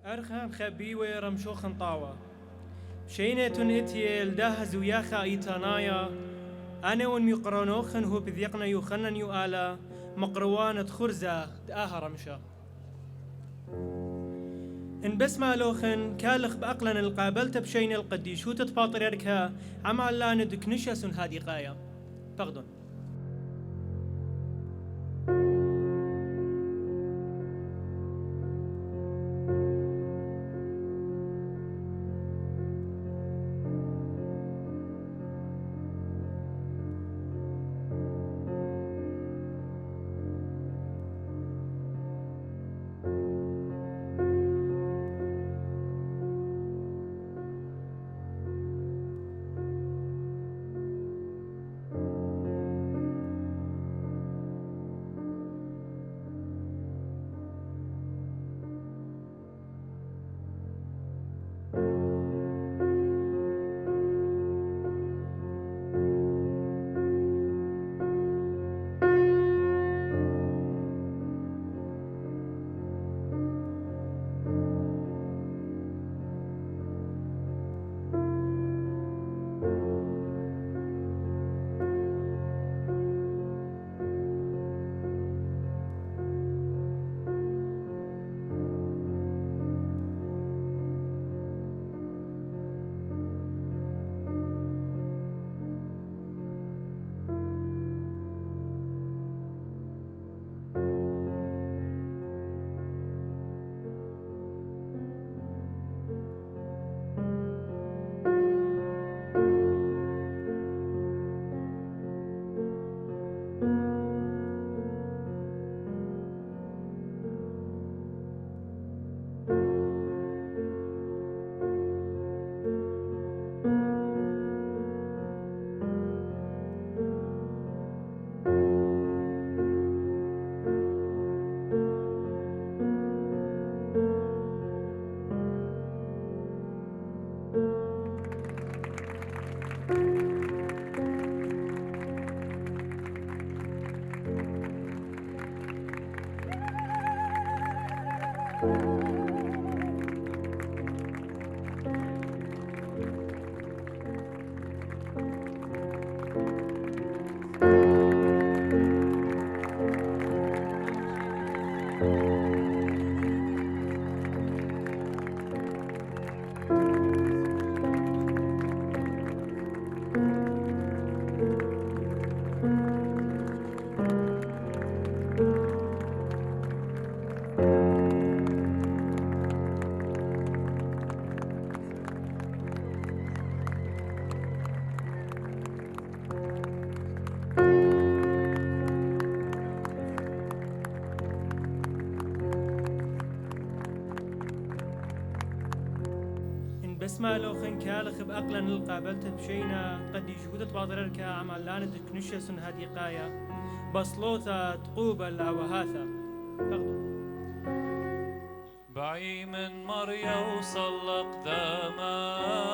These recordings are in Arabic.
أرخان خبيوي رمشوخن طاوة شينة إتيل دهز وياخا إيتانايا أنا ونميقرانوخن هو بذيقنا يوخنن يؤالا مقروانة خرزة تآها رمشا إن بس ما لوخن كالخ بأقلن القابلت بشين القديش هو تتباطر يركها عمال لا ندك نشاسون هادي قايا بغدون بس ما لوخن كالخ بأقلن القابلت بشينا قد يجهود باطرركا عمال لا ندك نشاسون هادي قايا بصلوتا تقوبل وهاثا بعي من مريا وصل قدامه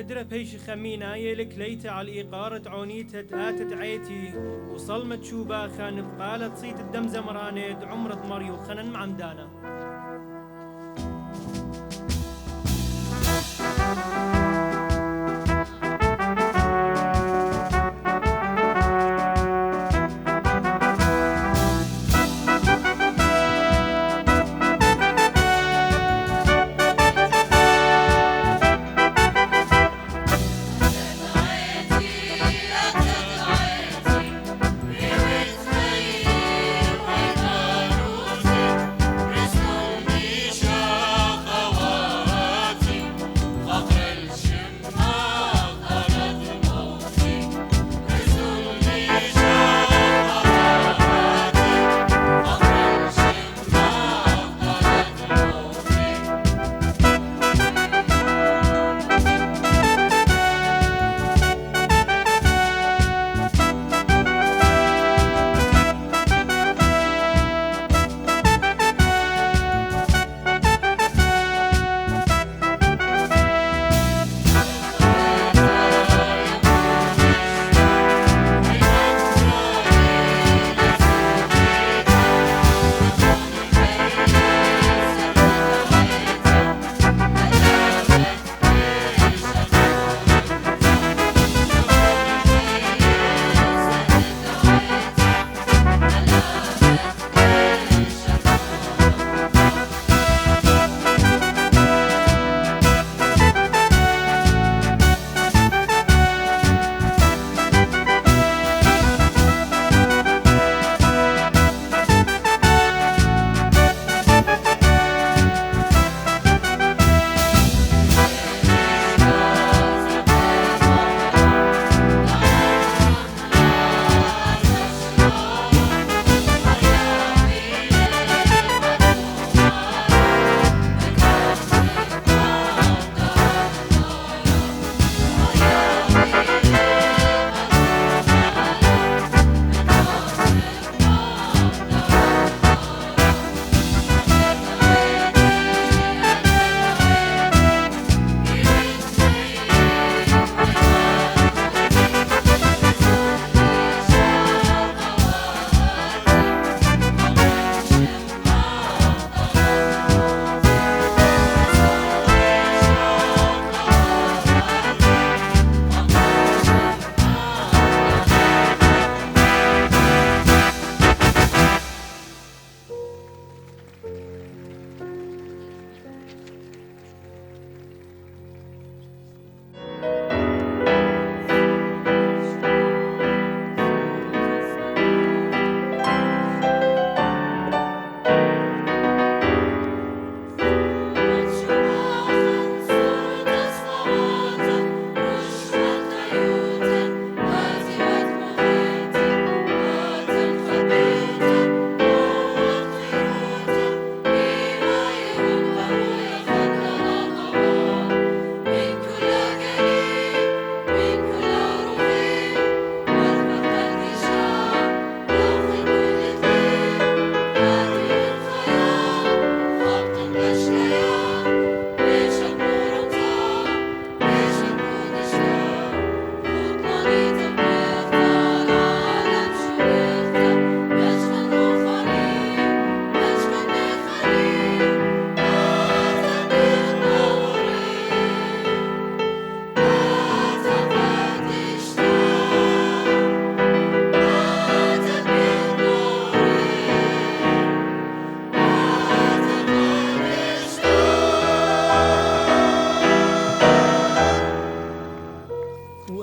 مدرة بيش خمينا يلك ليت على الإيقارة عونيتها تآتت عيتي وصلمت شوباخا بقالة صيت الدم زمرانيد عمرة مريو خنن معمدانا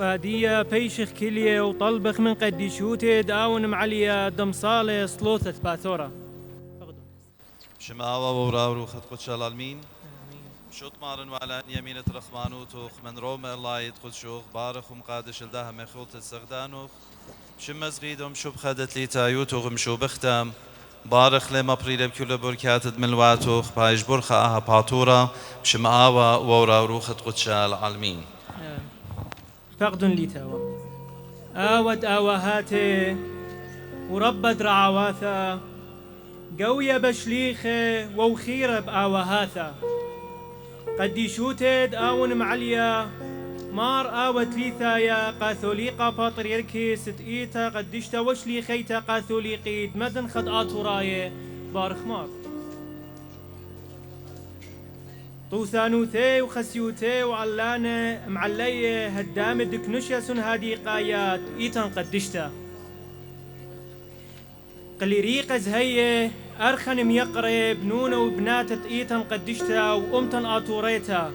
وادية بيشخ كلية وطلبخ من قديشوتي داون معلية دم صالة صلوثة باثورة. شما وورا وروخت قدش العالمين شوط مارن وعلى يمينة رخمانوتوخ من روم الله يدخل شوخ بارخ ومقادش الدها مخولت السغدانوخ شما زغيدهم شوب خدت لي تايوتوخ مشو بختم بارخ لما بريد بكل بركاتد من الواتوخ بايش برخة اها باطورة شما وورا وروخت قدش العالمين فقد لي تاوى آود آوهاتي وربد رعواثا قوية بشليخة ووخيرة بآوهاثا قديشوتد آون معليا مار آوت ليثايا قاثوليقا باطريركي ستئيتا قديشتا وشليخيتا قاثوليقي دمدن خد آتوراي بارخ مار طوثانوثي وخسيوتي وعلانة معلية هدام الدكنشيا سن هادي قايات إيتان قدشتا قليريق زهية أرخن ميقرب نونة وبناتت إيتان قدشتا وأمتن آتوريتا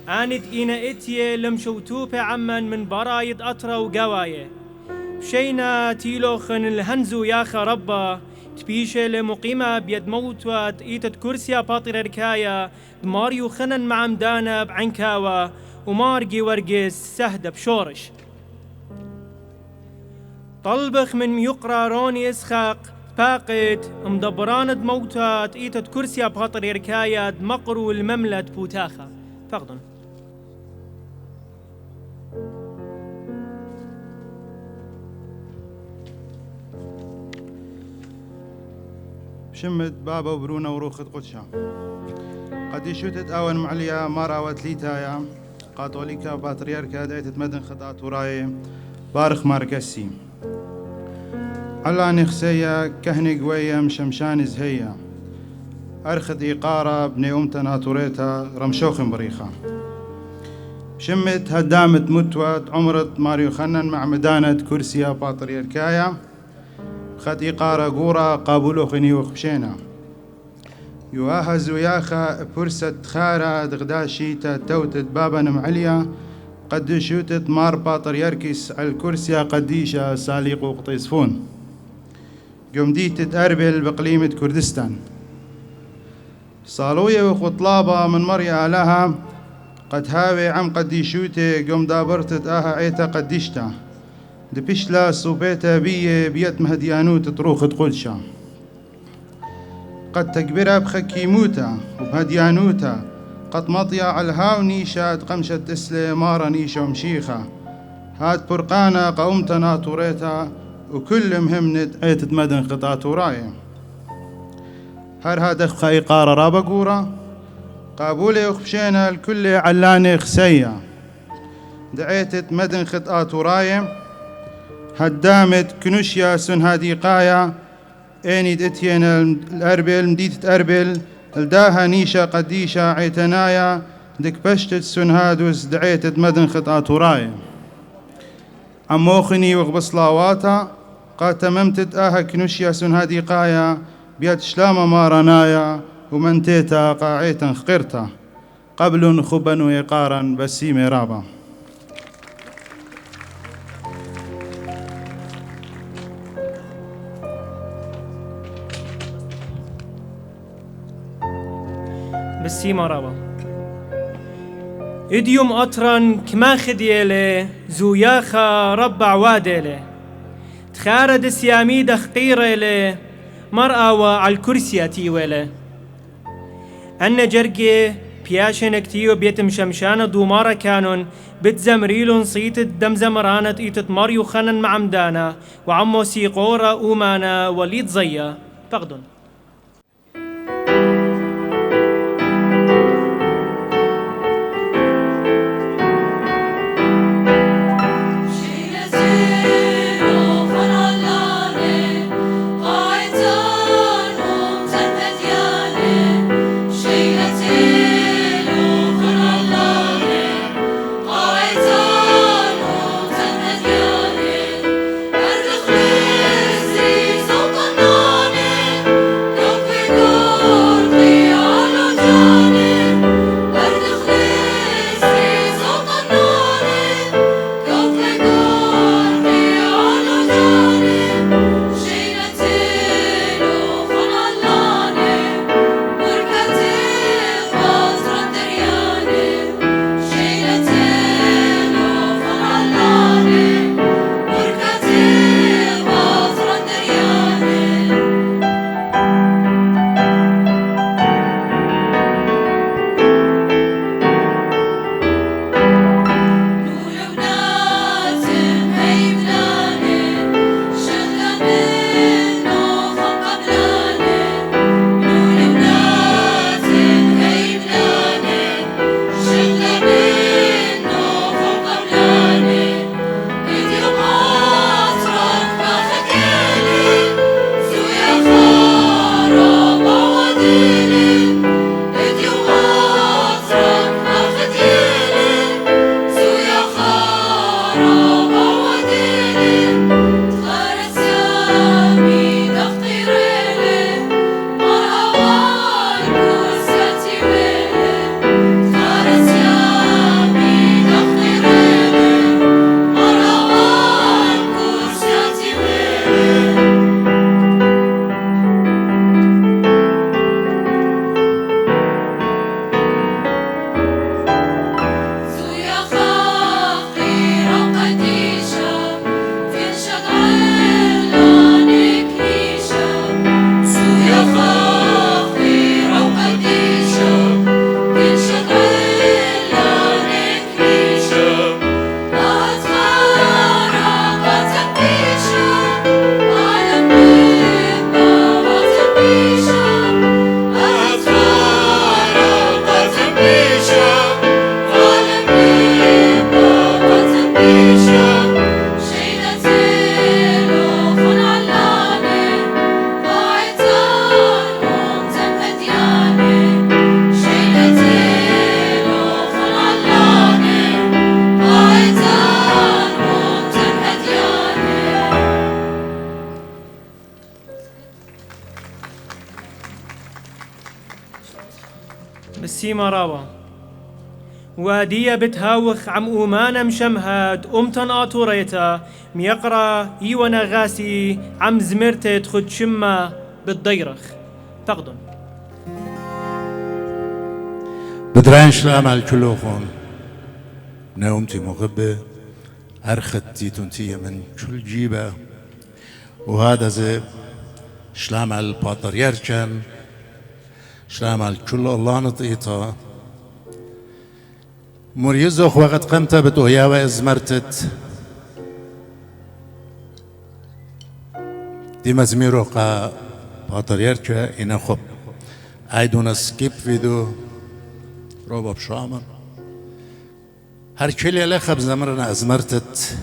آند إينا إتيه لمشوتوبة عمن من برايد أطرا وقواية بشينا تيلوخن الهنزو ياخا ربا تبيشة لمقيمة بيد موتوات إيتت كرسيا باطر ركايا دماريو خنن مع مدانا بعنكاوا ومارجي ورقس سهدة بشورش طلبخ من ميقرا روني إسخاق باقد مدبران دموتات إيتت كرسيا باطر ركايا دمقرو المملة بوتاخا فقدن شمت بابا وبرونا وروخت قدشا قد يشوتت أول معليا مارا وتليتايا قاتوليكا باترياركا دايتت مدن خطات وراي بارخ ماركسي على نخسيا كهني قوية مشمشان زهية أرخد إيقارة بني أمتنا توريتا رمشوخ بريخة شمت هدامت متوت عمرت ماريو خنن مع مدانة كرسيا باترياركايا خد إيقارة قورة قابلو خني وخبشينا يواهز وياخا فرصة خارة دغداشيتا توتت بابا نمعليا قد شوتت مار باطر يركس على الكرسيا قديشة ساليق وقطيسفون قمديت تأربل بقليمة كردستان صالوية وخطلابة من مريا لها قد هاوي عم قديشوتي قم دابرتت آها عيتا قديشتا دبشلا صوبيتا بيه بيت مهديانوت تروخ تقولشا قد تكبرها بخكيموتا وبهديانوتا قد مطيا على الهاو نيشا تقمشت اسلي مارا نيشا ومشيخة هات برقانا قومتنا طوريتا وكل مهمنت عيتت مدن قطعة ورايا هر هادخ خايقارة رابا قورا قابولي وخبشينا الكل علاني خسيا دعيتت مدن خطعة ورايا هدامت كنوشيا سن هادي قايا ايني دتين الاربل مديت اربل الداها نيشا قديشا عيتنايا دك بشتت سن هادوس دعيتت مدن خطعة ورايا عموخني وغبصلاواتا قاتممتت آها كنوشيا سن هادي قايا بيت شلامة مارنايا ومنتيتا قاعيتا خقرتا قبل خبا ويقارا بسيمي رابا بسيمة رابا إديوم أطرن كما خديلي زوياخا ربع واديلي تخارد سيامي دخقيريلي مرأة على الكرسي تيويلي أن جرقي بياشن كتيو بيتم شمشانة دومارة كانون بتزمريلون صيت الدم زمرانة إيتت ماريو خنن معمدانا وعمو سيقورة أومانا وليد زيا فقدن بسيما رابا وادية بتهاوخ عم أومانا مشمهد أمتن آطوريتا ميقرا إيوانا غاسي عم زمرتت خد شمة بالضيرخ تقدم بدران شلام على الكلوخون نومتي مغبة أرختي تنتي من كل جيبة وهذا زي شلام على الباطريركن شلام على كل الله نطيطة مريزوخ وقت قمت بتويا وازمرتت دي مزميرو قا باطريركا إنا خب عيدونا سكيب فيدو روبا بشامر هر كلي لخب زمرنا ازمرتت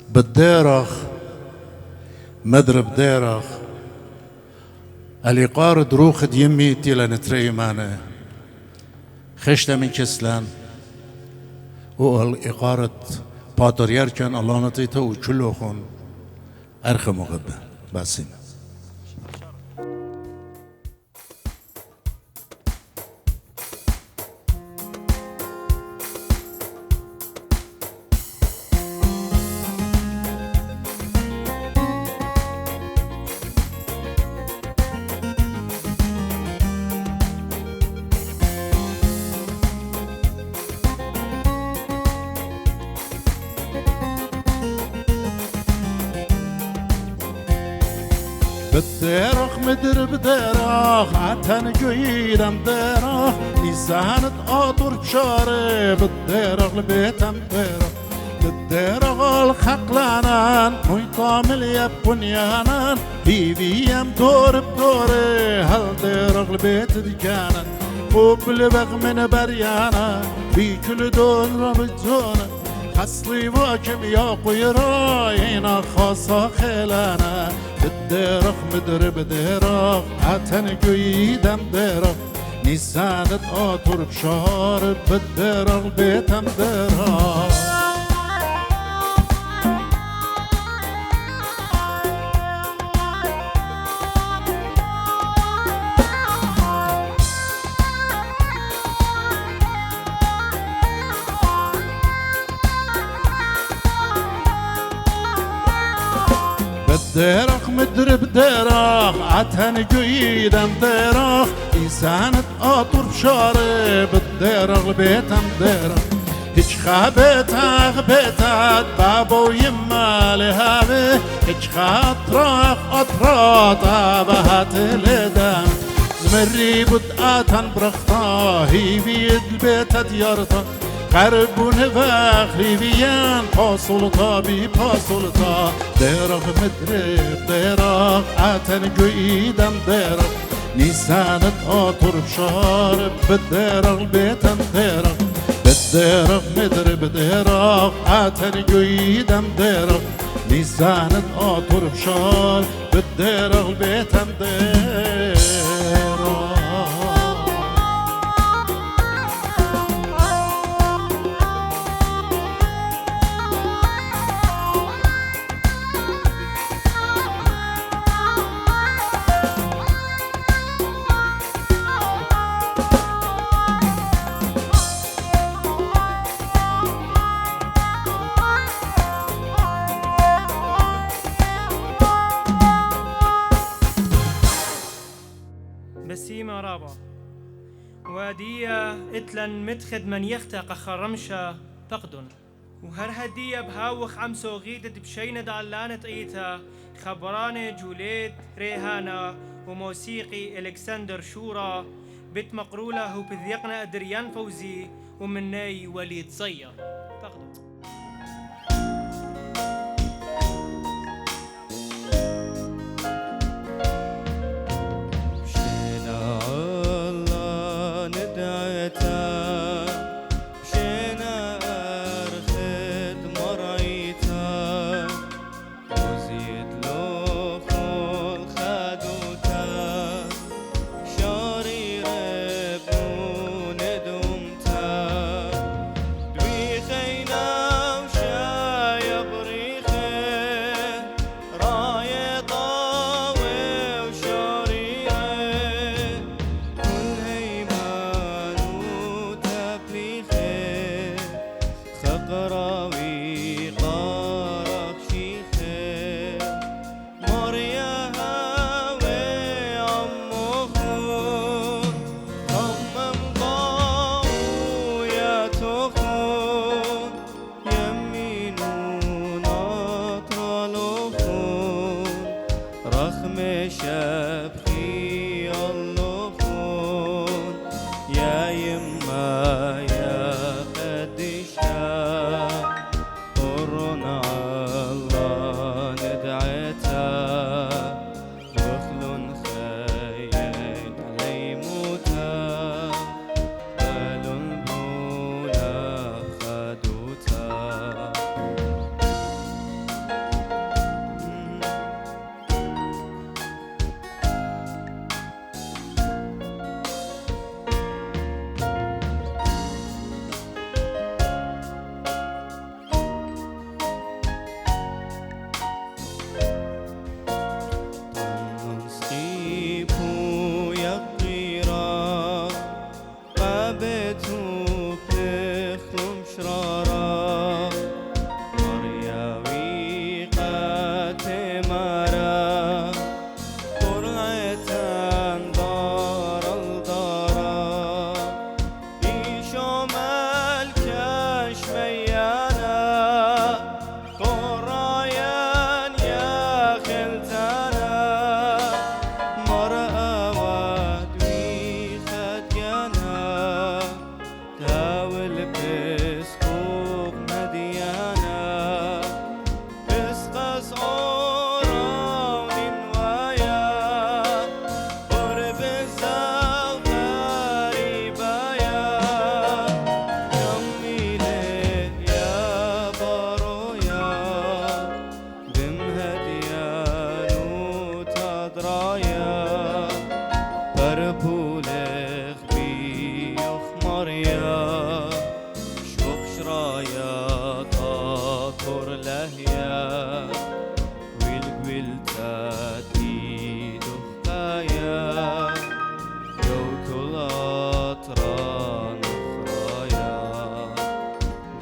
بالديرخ مدرب ديرخ اللي قارد روخ يمي تيلا نتري معنا خشتا من كسلان والإقارة باطريار كان الله نطيته وكله خون أرخ مغبة باسين بالديرخ مدر بديرخ عتن جويدم ديرخ لسانة قاطر بشاري بالديرخ لبيتم ديرخ بالديرخ الخقلانان ويطام اليب بنيانان بيبيم دور بدوري هل ديرخ لبيت دكانان وبالبغ من بريانا بكل دون ربجونا خصلي واكم يا قيراينا خاصة خيلانا بالديرخ مدر بديرخ عتن قيدم ديرخ نسانة قاطر بشارب بالديرخ بيتم ديرخ بالديرخ مدر بديرخ عتن قيدم ديرخ إسانة قاطر بشاري بالديرخ بيتم ديرخ هيج خابتها غبيتات بابو يما لهابي هيج خاطرخ أطراطا بهات لدام زمري بدقاتن برخطا هي بيد البيت ديارتا قرب ونفاخ ليبيان باصلتا بي باصلتا ديرخ مدرب ديرخ عتن قيدم ديرخ نسانة قاطر بشارب بالديرخ بيتم ديرخ بالديرخ مدرب ديرخ عتن قيدم ديرخ نسانة قاطر بشارب بالديرخ بيتم ديرخ بسيما رابا وادية اتلن متخد من يختق خرمشة تقدن وهر هدية بهاوخ عم سوغيدت بشينة دعلانة ايتا خبرانة جوليت ريهانا وموسيقي الكسندر شورا بيت مقرولة وبذيقنا ادريان فوزي ومني وليد صيا تقدن خينا تقراوي قارك شيخي مريا هاوي عمو خون رغم مضاو يا تخون يمينون اطرالوخون رخم شبخي اللوخون يا يما يا قديشة قرن الله ندعتا وخلون خيال ليموتا بالون بولا خدوتا نصيبو يقيرا قابتو بلخلو مشرارا مرياوي قاتمارا قرعتان دار الدارا إيشو مالكاش ميانا قرايان يا خلتانا مرأة وادوي خديانا داول بسقوق مديانا بسقس عورا ونوايا قرب الزاو غريبايا يميلي يا بارويا بمهديانو تدرايا بربولخ بيوخ مريا شوخ شرايا تاطر لهيا والقويل تاتي دخايا لو كل أطران أخرايا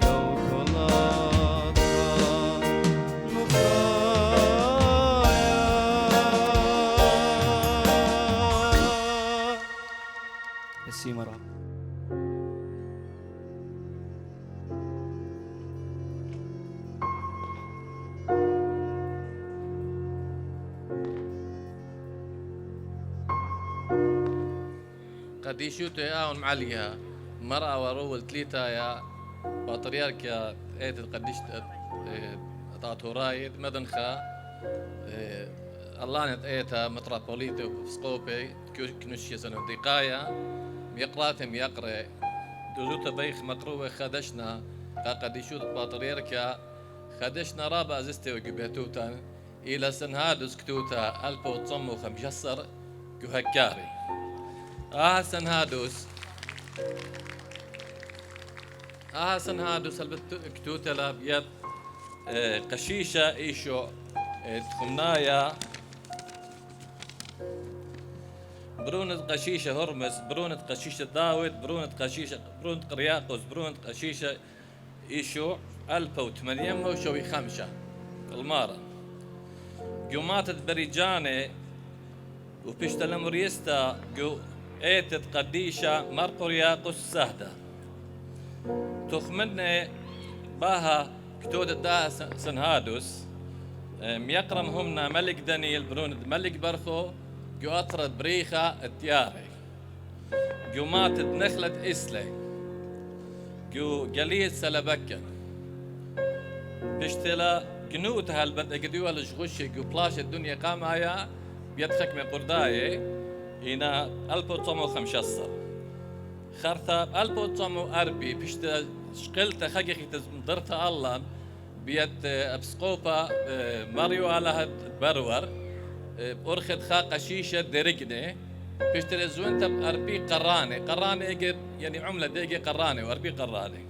لو كل أطران أخرايا السيمرة قديشوتو ياون معليها مرأة ورول تليتا يا بطريرك يا ايت قديش تاتوراي مدنخا الله نت ايتا متروبوليتو سقوبي كنوشي سنة دقايا يقراتهم يقرأ دوزوتا بيخ مقروة خدشنا قديشوت بطريرك يا خدشنا رابع زستي وقبيتوتا إلى سنهادوس كتوتا ألبو تصمو خمجسر كهكاري سنهادوس سنهادوس كتوتا بيد قشيشة إيشو تخمنايا برونة قشيشة هرمس برونة قشيشة داود برونة قرياقوس برونة قشيشة إيشو ألبو تمنيمة وشوي خمسة المارة قوماتت بريجاني وبيشتل مريستا قو ايتت قديشة مرقرياقوس سهدة تخمني باها كتودة دا سنهادوس ميقرم همنا ملك دانيال بروند ملك برخو جو أطرد بريخة التياري جو ماتت نخلة إسلي جو قليل سلبكن بيشتلا جنوت هالبد اقديوها لشغوشي جو بلاش الدنيا قام آيا بيدخك من قرداي إنا ألبو تصمو خمشصر خرطة ألبو تصمو أربي بيشتلا شقلت خقيقي تزمدرت الله بيد أبسقوبة ماريو على برور أرخد خاقة شيشة درجنة بيشتري زوينتا بأربي قراني إيجي يعني عملة ديجي قراني وأربي قراني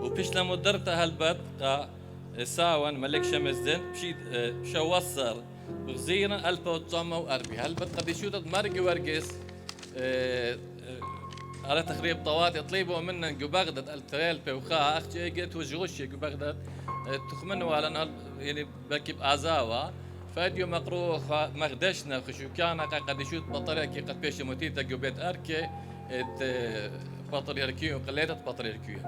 وبيشلا مدرتا هالبد ساون ملك شمزدن بشي شوصر بغزيرا ألبا وتصمى وأربي هالبد قد يشوتت مرقي ورقس على تخريب طوات طلبوا منا جو بغداد التريل بوخا اختي جيت وجوشي جو بغداد تخمنوا على يعني بكي بازاوا فاديو مقروخ مغدشنا خشوكانا قدشوت بطريقة قد بيش موتيتا جو بيت اركي بطريركيو قليتت بطريركيو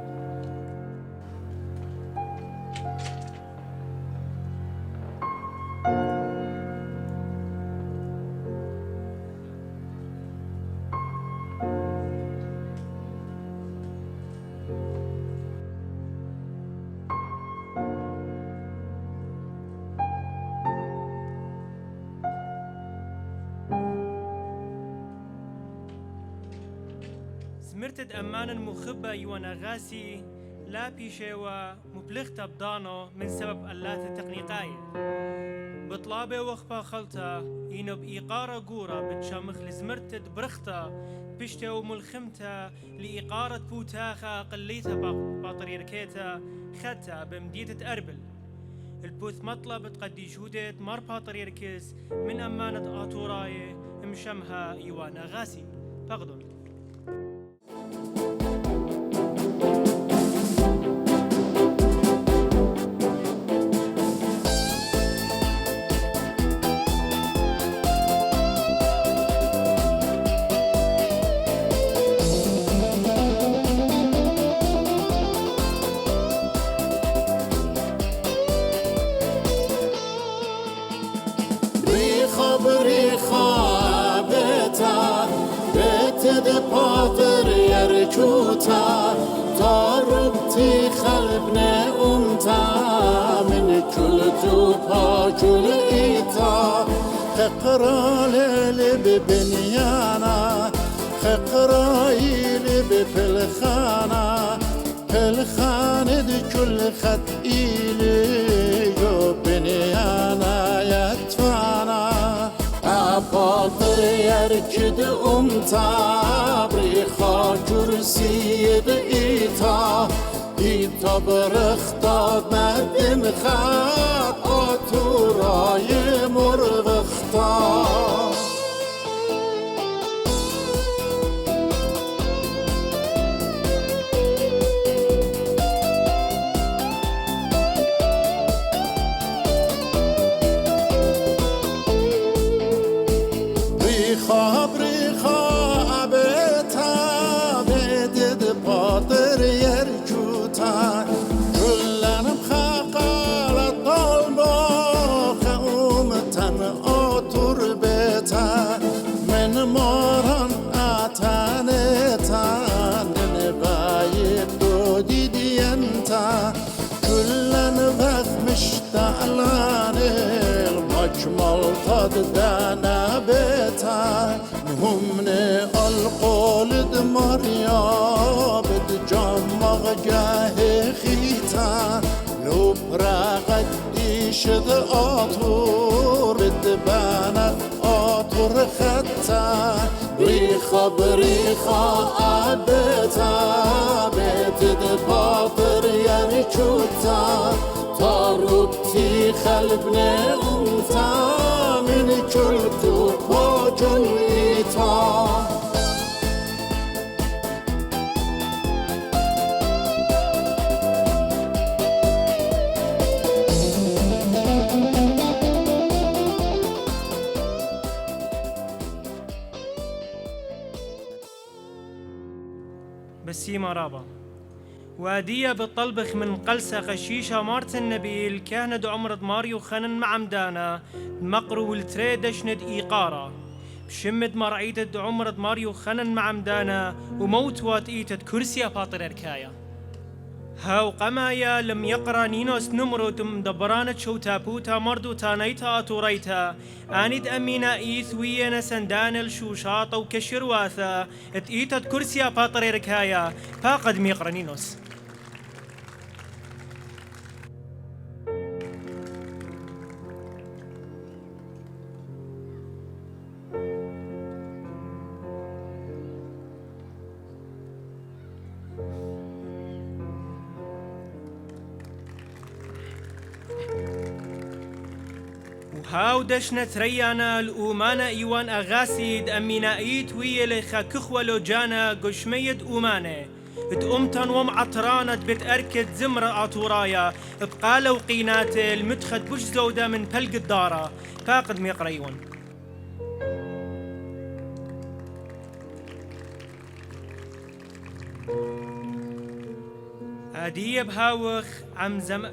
زمرتد أمانا مخبة يوانا غاسي لا بيشيوا مبلغتا بدانو من سبب ألات تقنيقاية بطلابة وخبا خلطة ينو بإيقارة قورة بتشامخ لزمرتد برختا بشتو ملخمتا لإيقارة بوتاخا قليتا باطريركيتا خدتا بمديتة أربل البوث مطلب تقدي جودة مار باطريركيز من أمانة آتوراي مشمها يوانا غاسي فقدون يرجوتا طاربتي خلبنا أمتا من كل توبا كل إيتا خقرا للب بنيانا خقرا يلب بالخانا بالخانة كل خد إيلي جو بنيانا يتفانا باطر يركد أمتا بريخا جرسي بإيتا إيتا برختا مدن خاد آتوراي مرغختا دانا بيتا مهمني القولد مريا بتجمع جاهي خيتا لو براغد يشد آطور بدبانا آطور خطا بريخا عبتا بيتد باطر يرجوتا طاربتي خلبنا أمتا من كل توبا كل إيتا بسيمة رابا وادية بالطلبخ من قلسة غشيشة مارت النبيل كهند عمرض ماريو خنن معمدانا مقرو التريدش ند إيقارة بشمد مرعيتد عمرض ماريو خنن معمدانا وموت وات إيتد كرسيا باطر أركايا هاو قمايا لم يقرا نينوس نمرودم دبرانت شو تابوتا مردو تانيتا أتوريتا آند أمينا إيث وينا سندان الشوشاط وكشرواثا اتإيتت كرسيا باطر ركايا فاقد ميقرا نينوس هاو دشنة ريانا الأومانا إيوان أغاسيد أمينا إيت ويليخا كخولو جانا قشميد أومانة اتأمتن ومعطرانة بتأركد زمرة أطورايا بقالة وقيناتي المتخد بش زودة من بلق الدارة فاقد ميقريون أديب هاوخ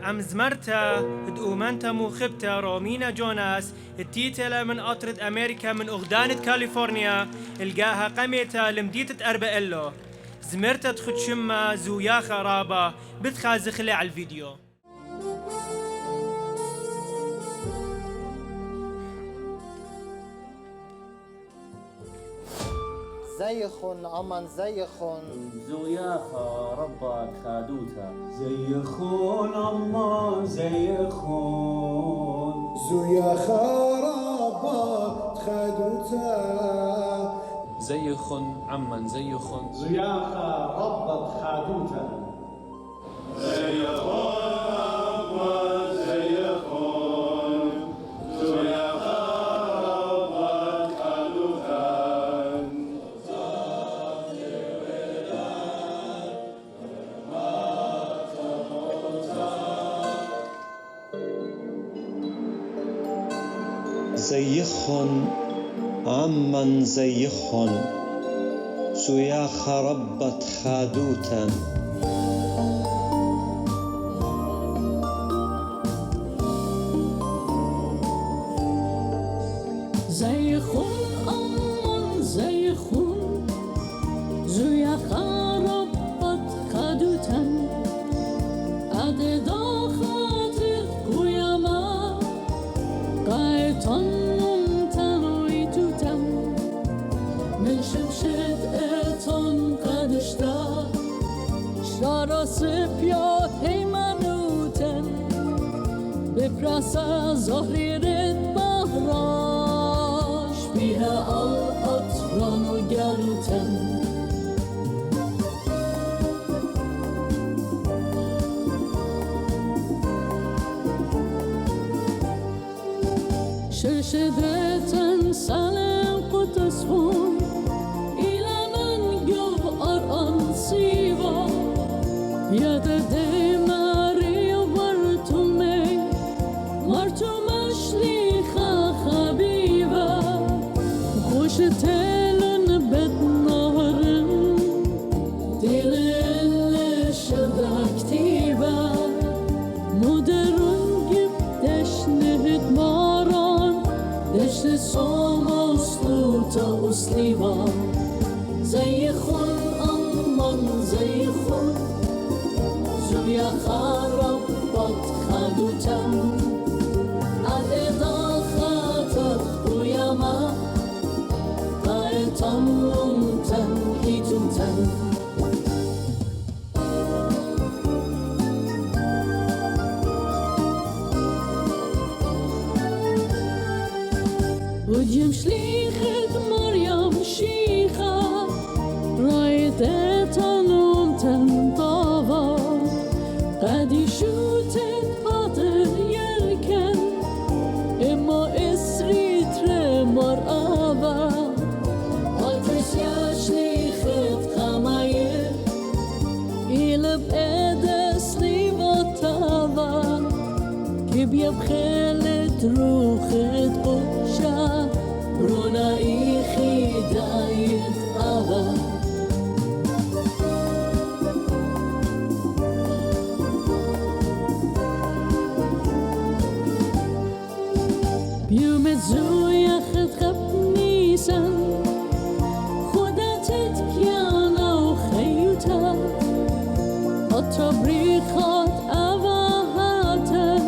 عم زمرتا دؤمنتا مخبتا رومينا جوناس التيتلا من قطرة أمريكا من أغدانة كاليفورنيا القاها قميتا لمديتة أربقلو زمرتا تخد شما زويا خرابة بتخازخلي على الفيديو زيخن أمن زيخن زوياخا ربك خادوتا زيخون أما زيخون زويا خرابات خدوتا زيخن عمن زيخن زياخا ربط خادوتا زيخن عمن زيخن زويا خربت خادوتا زيخن أمن زيخن زويا خربت خادوتا أددا خاطر قياما قايتن سپیا هیمنوتن بپرسا زهريرت بهراش فيها الأطران وقالوتن شرشدتن سلام قدسون إلى من قب أرأن سيوا يددي ماري وبرتمي مرتمش ليخا خبيبة خوش تيلن بدنهرن ديلن شدا كتيبة مدرن جبتش نهد ماران دشت صومستوتا أسليبا زي خن أمان زي خن زويا خربت خدوتن أددا خاطر قياما قايتن لمتن هيتمتن وجيم شليخت مريم شيخة رايدتن لمتن طابا قدي شوتت باطل يركن إما إسري ترمر آبا قلتش يا شليخت خماير إلب إدس لي بطابا كبيا بخيلت روخت قدشا رونا إيخي دايت آبا بيومت زويا خد خبنيسن خودتت كيانا وخيوتا الطبريخات أواهاتن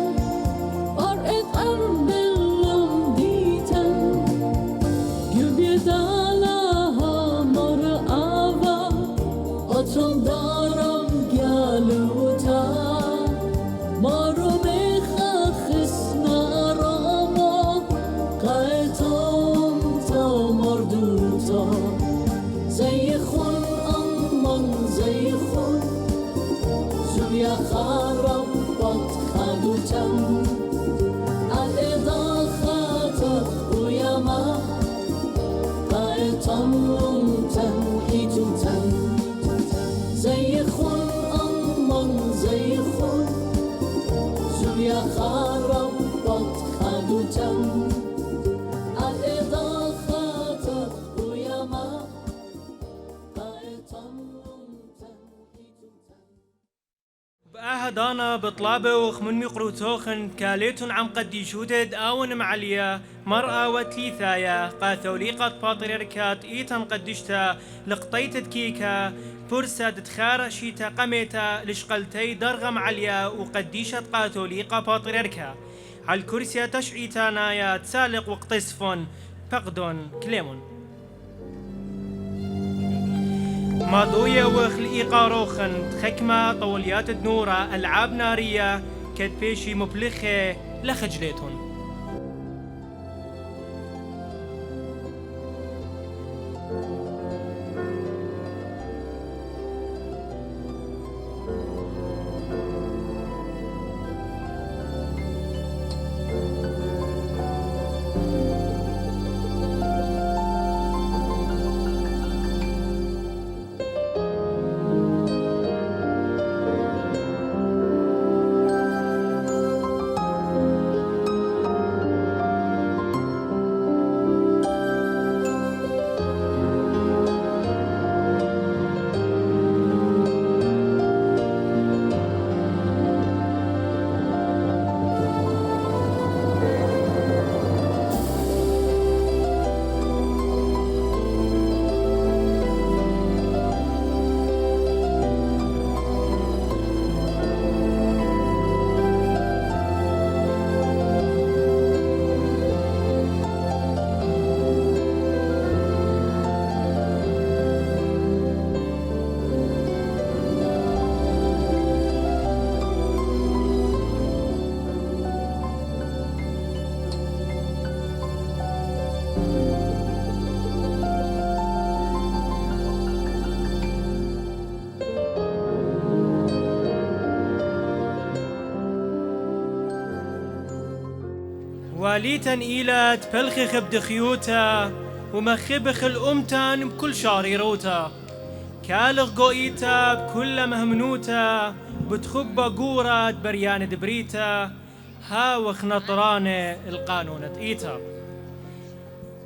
أرقت أربلهم ديتن يبيد علىها مر أوا أطرم دارم قالوتا مارو بخخس ناراما قايتم تا مردوتا زي خن أمان زي خن زويا خربت خدوتن الإضاخة خربت خدوتم الإضاخات ويا ما بأهدانا بطلابة وخمن مقروتوخن كاليتون عم قديشوتد آون معليا مرأة وتليثايا قاثوليقة باطريركات إيتن قدشتا لقطيتد كيكا فرصة تخارشيتا قميتا لشقلتي درغم عليا وقديشة قاثوليقة باطريركا على الكرسي تشعيتانايا تسالق وقتصفون فقدون كليمون ماضوية وخل إيقاروخن تخكمة طوليات النورة ألعاب نارية كتبيشي مبلخة لخجليتون واليتن إيلات بلخخ بدخيوتا ومخبخ الأمتان بكل شاريروتا كالغ قويتا بكل مهمنوتا بتخب قورة بريان دبريتا ها وخنطرانة القانون تقيتا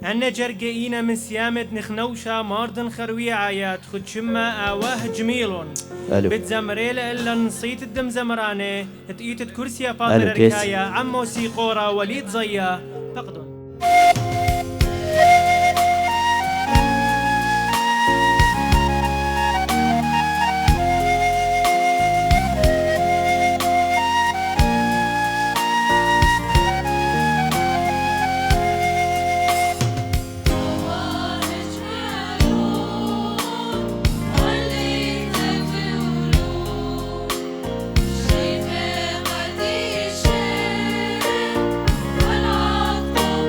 أنا جرقينا من سيامة نخنوشا ماردن خروية عيات خد شما آواه جميلون بتزمريل إلا نصيت الدم زمرانة تقيتت كرسيا فاطر ركايا عم موسيقورا وليد زيا فقدون والعطف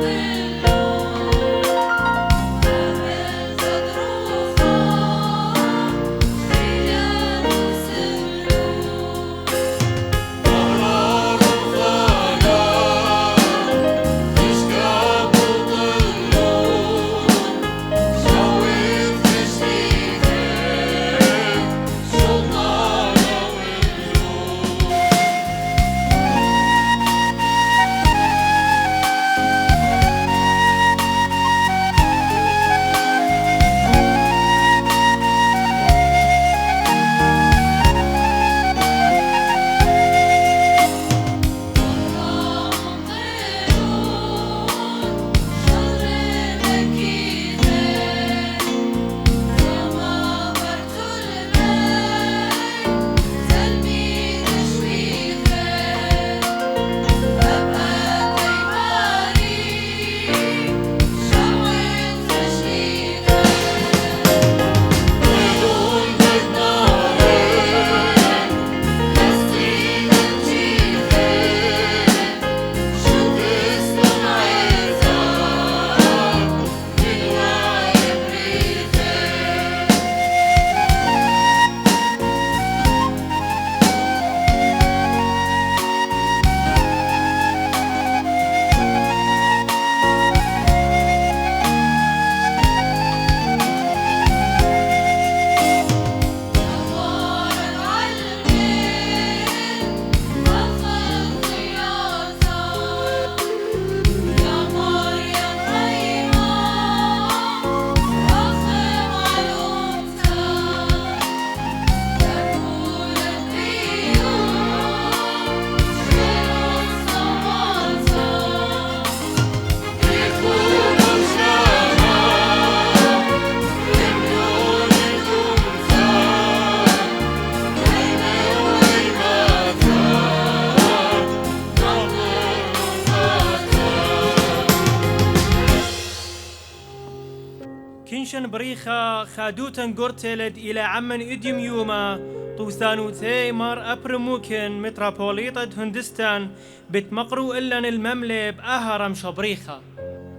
روشن بريخا خادوتن قرتلد إلى عمن إديم يوما طوثانوثي مار أبرموكن متروبوليطة هندستان بتمقرو إلن المملة بأهرم شبريخا.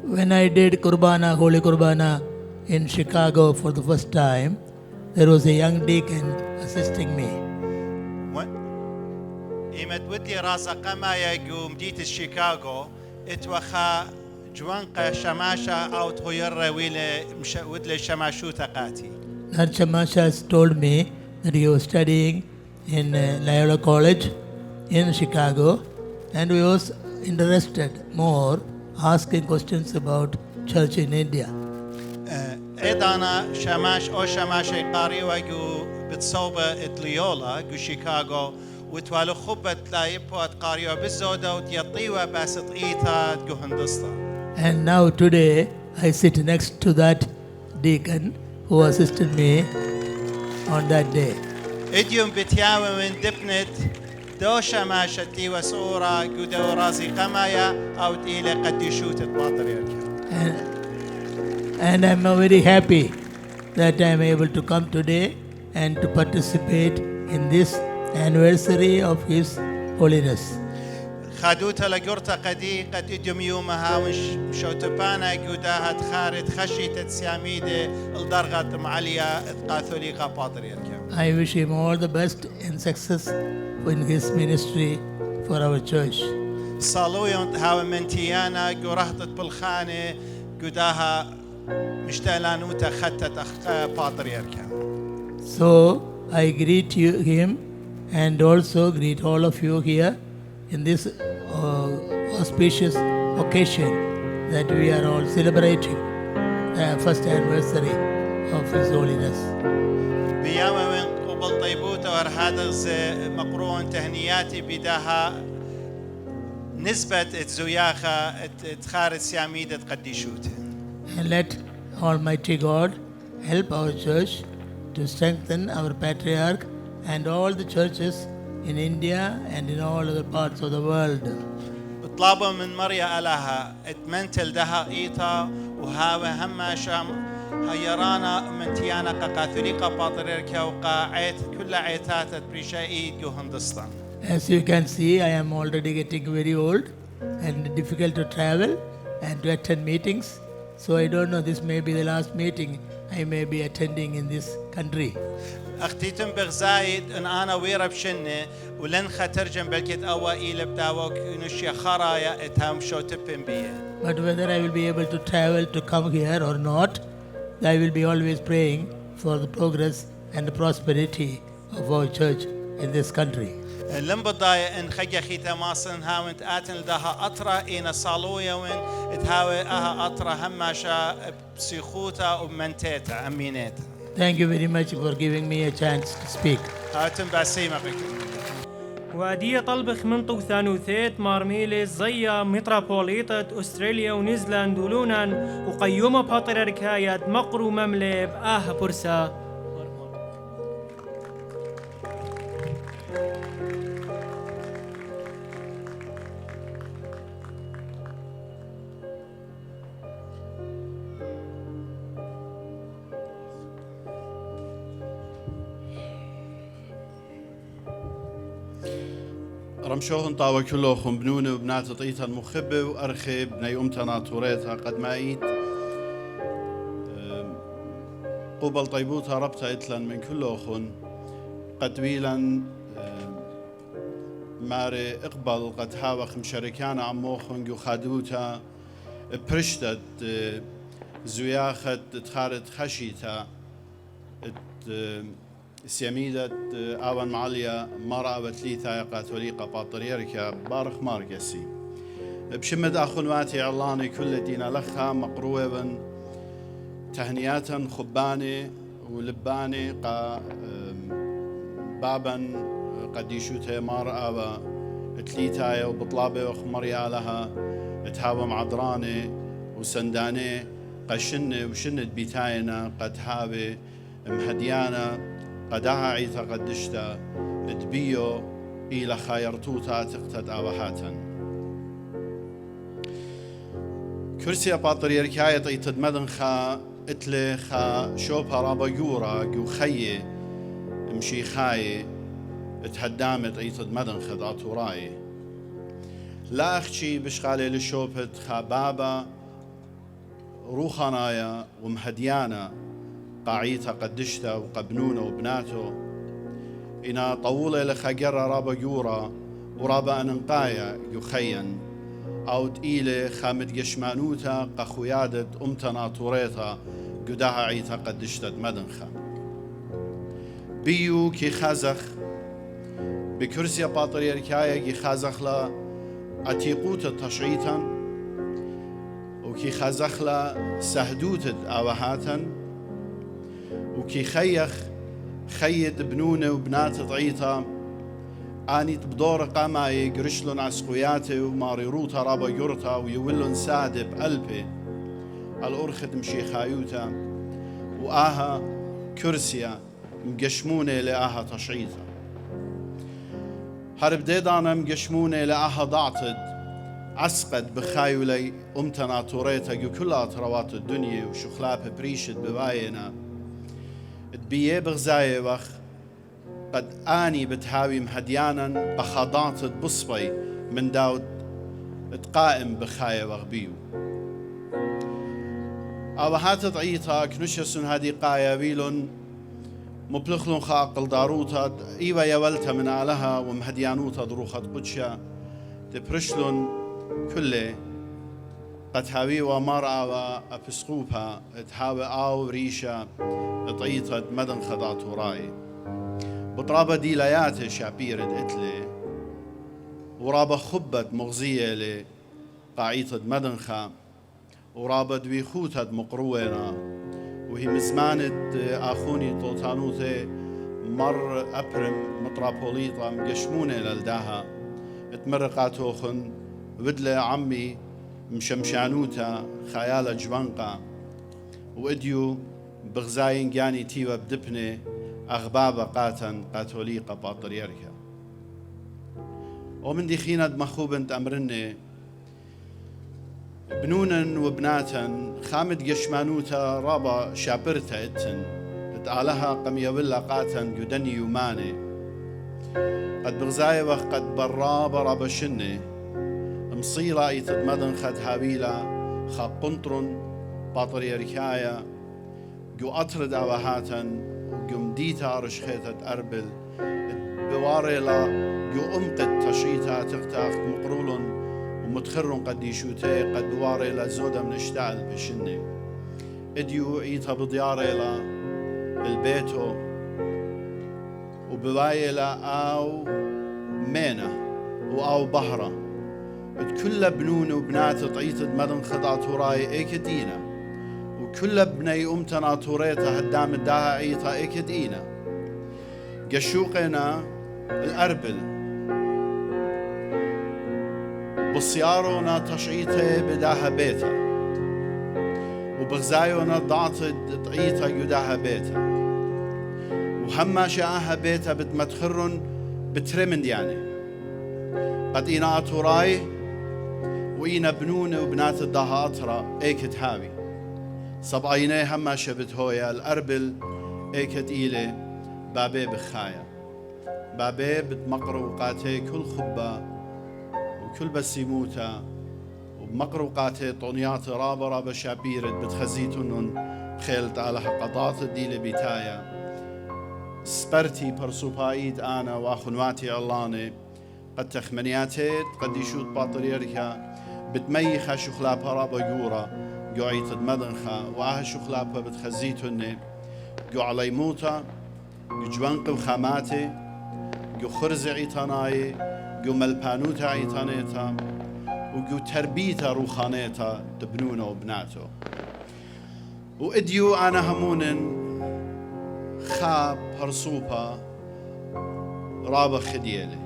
When I did Kurbana, Holy Kurbana in Chicago for the first time, there was a young deacon assisting me. إيمت ودي راسا قما يقوم ديت شيكاغو اتوخا جوانقا شماشا أو تغير ويلة ودلي شماشو تقاتي. That Shamasha told me that he was studying in Loyola College in Chicago, and he was interested more asking questions about church in India. أيضا شماش أو شماشة قاري وجو بتصوبة ليولا جو شيكاغو وتوالو خبت لا يبوت قاريو بالزودة وتيطيوة بس طقيتها جو هندستا. And now today I sit next to that deacon who assisted me on that day. إديوم بتياوي من دبنت دو شماشتي وصورة جو دو رازي قمايا أو تيلي قد يشوت تباطر يركب. And I'm very happy that I'm able to come today and to participate in this anniversary of His Holiness. خادوتا لقرطة قدي قد إديوم يومها وشوتبانا جوداها تخارت خشيت تسياميدة الدرغة معليا كاثوليكا باطر يركب. I wish him all the best and success in his ministry for our church. صالويون هاو منتيانا جورهطة بالخانة جوداها مشتالانوتا خطت باطر يركب. So I greet him and also greet all of you here in this auspicious occasion that we are all celebrating the first anniversary of His Holiness. بياما من قبل طيبوتا ورهذا مقرون تهنياتي بداها نسبة الزياخة تخارج سياميدة قديشوت. And let Almighty God help our church to strengthen our patriarch and all the churches in India and in all other parts of the world. طلبوا من مريا ألها اتمنتل دها إيتا وهاوى هما شام هيرانا من تيانا كاثوليكا باطريركا وقاعت كل عيتات بريشايد جو هندستان. As you can see, I am already getting very old and difficult to travel and to attend meetings. So I don't know, this may be the last meeting I may be attending in this country. أختي تنبغ زايد إن أنا ويرب شنة ولن خترجم بلكت أوائل بتاوك نشيا خرايا اتهم شو تبين بيه. But whether I will be able to travel to come here or not, I will be always praying for the progress and the prosperity of our church in this country. لم بضايا إن خجا خي تماسن هاونت آتن لها أطرا إن صالويا وين تهاوي أها أطرا هماشا بسيخوتا ومنتيتا أمينيتا. Thank you very much for giving me a chance to speak. وادية طلبخ من طوثانوثيت مارميليس زيا متروبوليطة أستراليا ونيوزيلاند ولونان وقيومة باتريركايات مقرو مملة بآه برسا. رمشوهن طاوة كلوخن بنونة وبنات طيتها المخبة وأرخي بني أمتنا طوريتها قد مايت قبل طيبوتها ربطها إتلن من كلوخن قد ويلن ماري إقبل قد هاوخ مشاركانا عموخن جو خادوتا برشتت زياخت تخارت خشيتا سيميدة آوان معالية مرأة وتليثا كاثوليكا باطريركا بارخ ماركسي بشمد أخواتي علاني كل دينا لخا مقروبا تهنياتا خباني ولباني بابا قديشوتا مرأة وتليثا وبطلابي وخمريا لها تهاوم عذراني وسنداني قشن وشند بيتاينا قد هاوي مهديانا قدها عيثا قدشتا دبيو إلى خايرتوتا تقتد آوهاتا كرسي باطريركاية طيتد مدنخا اتلي خا شوبها رابا يورا جو خيي مشي خاي اتهدامت ايتد مدن خدات وراي لا اخشي بشغالي لشوبت خا بابا روخانايا ومهديانا قاعيتها قدشتا وقبنونا وبناتو إنا طولة لخجرة رابا يورا ورابا أننقايا يخين أو تقيلة خامد جشمانوتا قخويادة أمتنا طوريتا قداها عيتا قدشتت مدنخا بيو كي خازخ بكرسي باطريركايا كي خازخ لا أتيقوت تشعيتا وكي خازخ لا سهدوت أوهاتا وكي خيد بنونة وبنات ضعيتا آني تبدور قاماي قرشلون عسقوياتي وماري روتا رابا يورتا ويولون سادة بقلبي الأرخد مشي خايوتا وآها كرسيا مقشمونة لآها تشعيتا هرب ديدانا مقشمونة لآها ضعتد عسقد بخايولي أمتنا توريتا كلها تروات الدنيا وشخلاب بريشت بباينا تبيه بغزاية وخ قد آني بتهاوي مهديانا بخاضات بصبي من داود تقائم بخاية وغبيو أوهات ضعيتا كنشسن هادي قايا ويلون مبلخلون خاقل داروتا إيوا يولتا من آلها ومهديانوتا دروخت قدشا تبرشلون كله قد هاوي ومرأة وأبسقوبها تهاوي آو ريشا طيطت مدن خضات وراي بطرابة ديلايات شابيرد اتلي ورابة خبت مغزية لقاعيطة مدنخا ورابة دويخوتت مقروينا وهي مزمانة آخوني طوطانوتي مر أبرم مطرابوليطا مقشمونة للداها اتمرقاتوخن ودلي عمي مشمشانوتا خيالة جوانقا وإديو بغزاين جاني تيوا بدبني أغبابة قاتن قاتوليقة باطريركا ومن دي خينة مخوبنت أمرني بنونا وبناتا خامد قشمانوتا رابا شابرتا اتن تتعالها قمية ولا قاتن يدني يماني قد بغزاي وقد برابا رابا شني مصيلة يتدمدن خد هاويلا خا قنطرن باطريركايا جو أطرد أوهاتا جو مديتا رشخيتا أربل بواريلا جو أمقد تشيتا تغتاخ مقرولن ومتخرن قد يشوتي قد بواريلا زودا من اشتعل بشني اديو ايتا بدياريلا البيتو وبوايلا أو مينا وأو بهرة كل بنون وبنات طعيتد مدن خضعت وراي ايكدينا وكل بني أمتنا توريتا هدام الداها عيطا ايكدينا قشوقنا الأربل بصيارونا تشعيته بداها بيتا وبغزايونا ضعتد طعيتا يداها بيتا وهما شاها بيتا بتمتخرن بترمند يعني قد إنا أتوراي وإنا بنون وبنات الداها أطرا ايكت هاوي صبعيني هما شبت هويا الأربل ايكت إيلي بابي بخايا بابي بتمقروقاتي كل خبا وكل بسيموتا وبمقروقاتي طونيات رابا شابيرت بتخزيتنن خيلت على حقضات الديلة بيتايا سبرتي برسوبايد أنا وأخنواتي اللاني قد تخمنياتي قد يشوت باطريركا بتميخا شخلابها رابا يورا جو عيتد مدنخا وآها شخلابها بتخزيتنن جو علي موتا جو جوانق وخاماتي جو خرز عيتاناي جو ملبانوتا عيتانيتا وجو تربيتا روخانيتا تبنونا وبناتو وإديو أنا همونن خاب هرصوبا رابا خديالي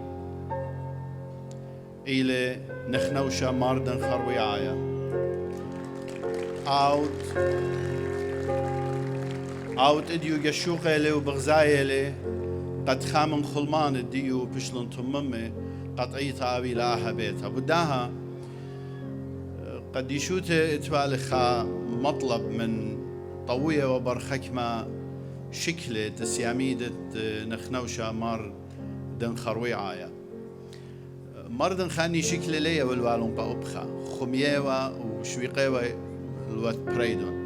إلي نخنوشا ماردن خرويايا أوت إديو جشوقيلي وبغزايلي قد خامن خلمان الديو بشلون تممي قطعيتا أبي لآها بيتا بداها قد يشوت اتوالخا مطلب من طوية وبرخكمة شكلة تسياميدة نخنوشة مار دن خرويعايا مردن خاني شكلة ليا والوالون بأبخا خميوا وشويقيوا الوات بريدون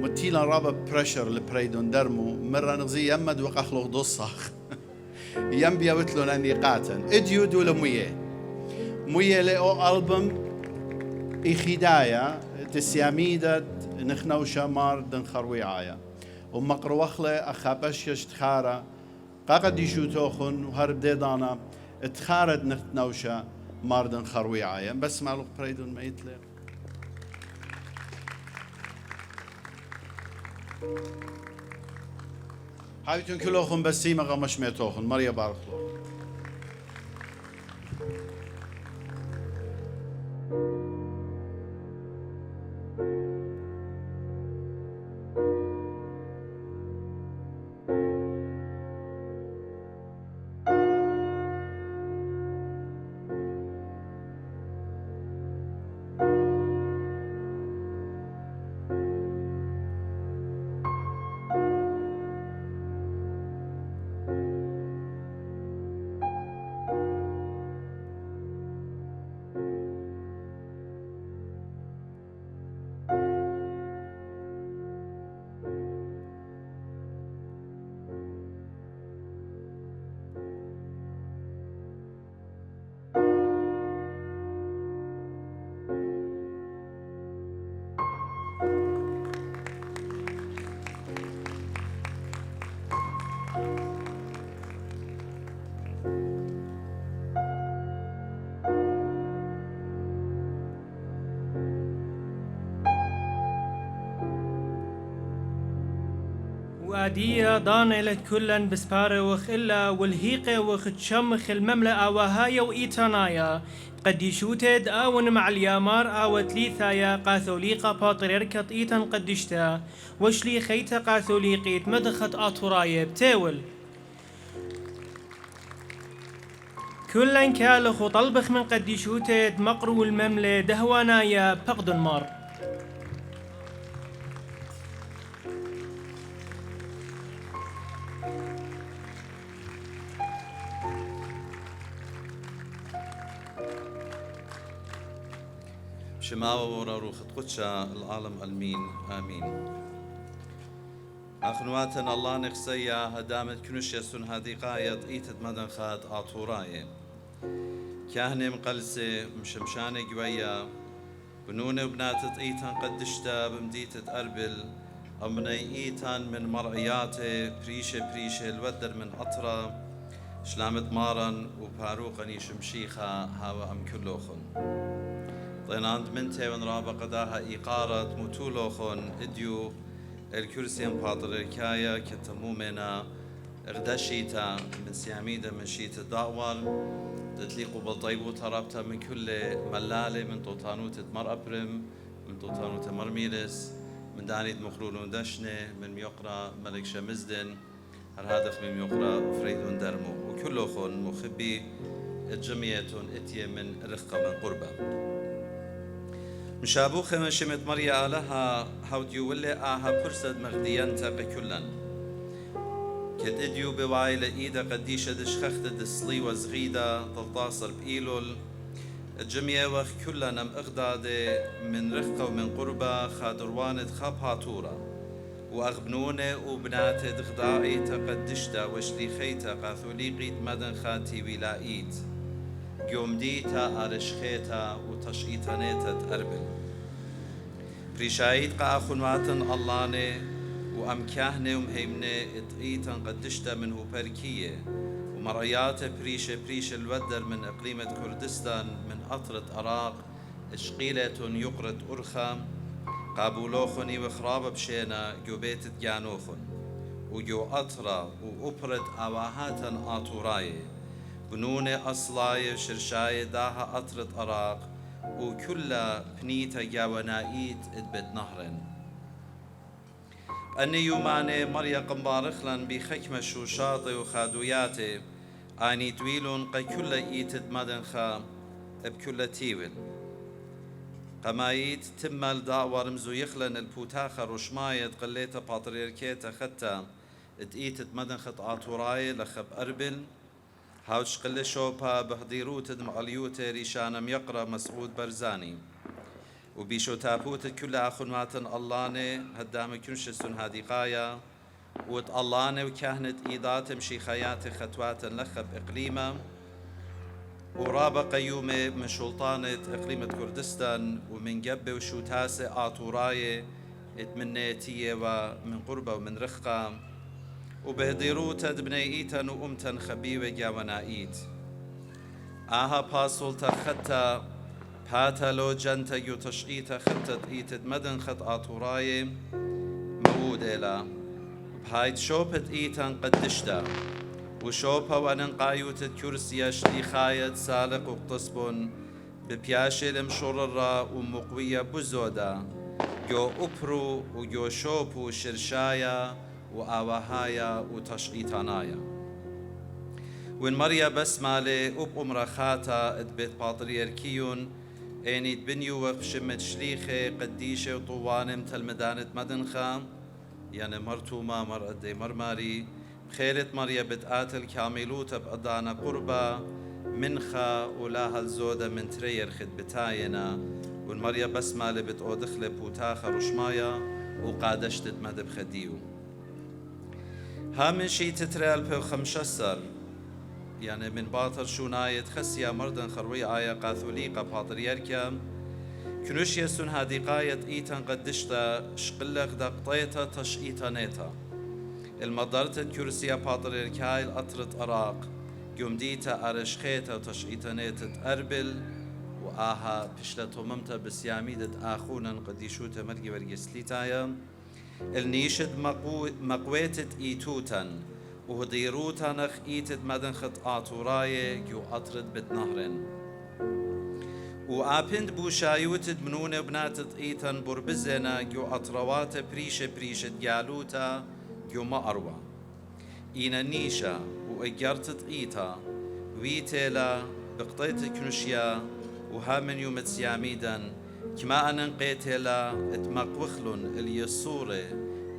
متيلا رابا بريشر لبريدون درمو مرة نغزي يمد وقخلو ضصخ ينبيا وتلون أني قاتن إديو دول موية لأو ألبوم إخدايا تسياميدة نخنوشة مار دن خرويعايا ومقروخلة أخابش يشتخارة قاقد يشوتوخن وهرب ديدانا اتخارد نخنوشة مار دن خرويعايا بس معلوق بريدون ما يتلق حايتون كلوخن بسيمة غمش ميتوخن مريا بارخلو وادية ضانلت كلا بسبارة وخلا والهيقة وختشمخ المملأة وهايا وإيتانايا قد يشوتد آون مع اليامار آوت ليثايا قاثوليقا باطريركة إيتان قدشتا وشلي خيتا قاثوليقيت مدخت آطورايا بتاول كلا كالخ وطلبخ من قد يشوتد مقرو المملة دهوانايا بقدن مار شماوة ورا روخ قدشة العالم المين آمين أخنواتنا الله نخسيا هدامت كنوش يسون هذه قايد إيتت مدن خاد آطوراي كاهنة مقلسة مشمشانة قوية بنونة وبناتت إيتان قدشتا بمديتة أربل أمني إيتان من مرعياتي بريشة الودر من أطرة شلامت مارن وباروقني شمشيخة هاو أم كلوخن طيناند منتي ونرابا قداها إيقارة متولوخن إديو الكرسي مباطريركايا كتمومنا اغدشيتا من سياميدا من شيت الدعوال تتليقوا بالطيبو ترابتا من كل ملالة من طوطانوت مر أبرم من طوطانوت مرميلس من دانيد مخلولون دشنة من ميقرا ملك شمزدن هرهادخ من ميقرا فريدون درمو وكلوخن مخبي الجميعتون اتيه من رخقة من قربة مشابوخة من شمت مريا لها هوديو واللي آها برسد مغديان تاقي كلن كد اديو بوايلة ايدا قديشة دشخخت دسلي وزغيدة تلطاصر بإيلول الجميع وخ كلنا مغدادة من رفقة ومن قربة خادروانة خابهاتورة وأغبنونة وبناتة دغداعي تقدشتا وشليخيتا قاثوليقيت مدن خاتي ولايت قومديتا أرشخيتا وتشئيتانيتا تأربل بريشايت قاخنواتن اللاني وأمكاهنة ومهيمنة اتقيتا قدشتا منه بركية ومرأيات بريشة الودر من إقليمة كردستان من أطرة عراق إشقيلة يقرة أرخا قابولوخني وخراب بشينا جوبيت جانوخن وجو أطرة وأبرد أواهاتا آطوراي بنونة أصلاي شرشاي داها أطرة عراق وكل بنيتا جاونايت إدبت نهرن أني يوماني مريا قنبارخلن بخكمة شوشاطي وخادوياتي آني تويلون قي كل إيتد مدنخا بكل تيول قمايت تمل داور مزو يخلن البوتاخة رشماية قليتا باتريركيتا ختا اتقيتت مدن خط آتوراي لخب أربل هاوش قل شوبا بهديروت مغليوت ريشانم يقرأ مسعود برزاني وبيشو تابوت كل أخون ماتن اللاني هدام كنشسون هادي قايا وت اللاني وكهنت إيضات مشي خيات خطوات لخب إقليمة ورابا قيومة من سلطانة إقليمة كردستان ومن جبة وشوتاسة آتوراي اتمنيتية ومن قربة ومن رخقة وبهديروتا دبني إيتن وأمتن خبيوة جاونائيت آها باسولتا خطة باتا لو جنتا يتشقيتا خطة إيتد مدن خط آتوراي موود إلا بهايت شوبت إيتن قدشتا وشوبها وانقايوت كرسيا شليخاية سالق وقتصبون ببياشي المشررة ومقوية بزودا جو أبرو وجو شوبو شرشايا وآواهايا وتشقيتانايا وين مريا بسمالي أب أمرخاتا ادبت باطريركيون اينيت بنيو وخشمت شليخي قديشة وطوانم تلمدانت مدنخا يعني مرتوما مر أدي مرماري خيرت مريا بتقاتل كاملوت بأدانا قربة منخا ولاها الزودة من ترير خد بتاينا والمريا بسمالي بتقودخل بوتاخة رشمايا وقادشت مدب خديو هامن شي تتريال بيو خمشسر يعني من باطر شوناية خسيا مردن خروي آية قاثوليقة باطريركا كنوش يسون هادي قاية إيتان قدشتا شقلق دقطيتا تشقيتانيتا المدارت الكرسية باطريركاي الأطرت أراق يومديتا أرشخيتا وتشقيتانيتا أربل وآها بشلتو ممتا بسياميدة آخونا قديشوتا مرقي ورقسليتايا النيشد مقويتت إيتوتن وهديروتا نخ إيتت مدن خط آتوراي يو أطرد بتنهرن وآبند بوشايوتت منونة بناتت إيتن بربزنا يو أطروات بريشة جالوتا يو ما أروى إينا نيشا وإجارتت إيتا ويتيلا بقطيت كنشيا وهامن يوم تسياميدن كما أن قيتلا اتمقوخلن اليسورة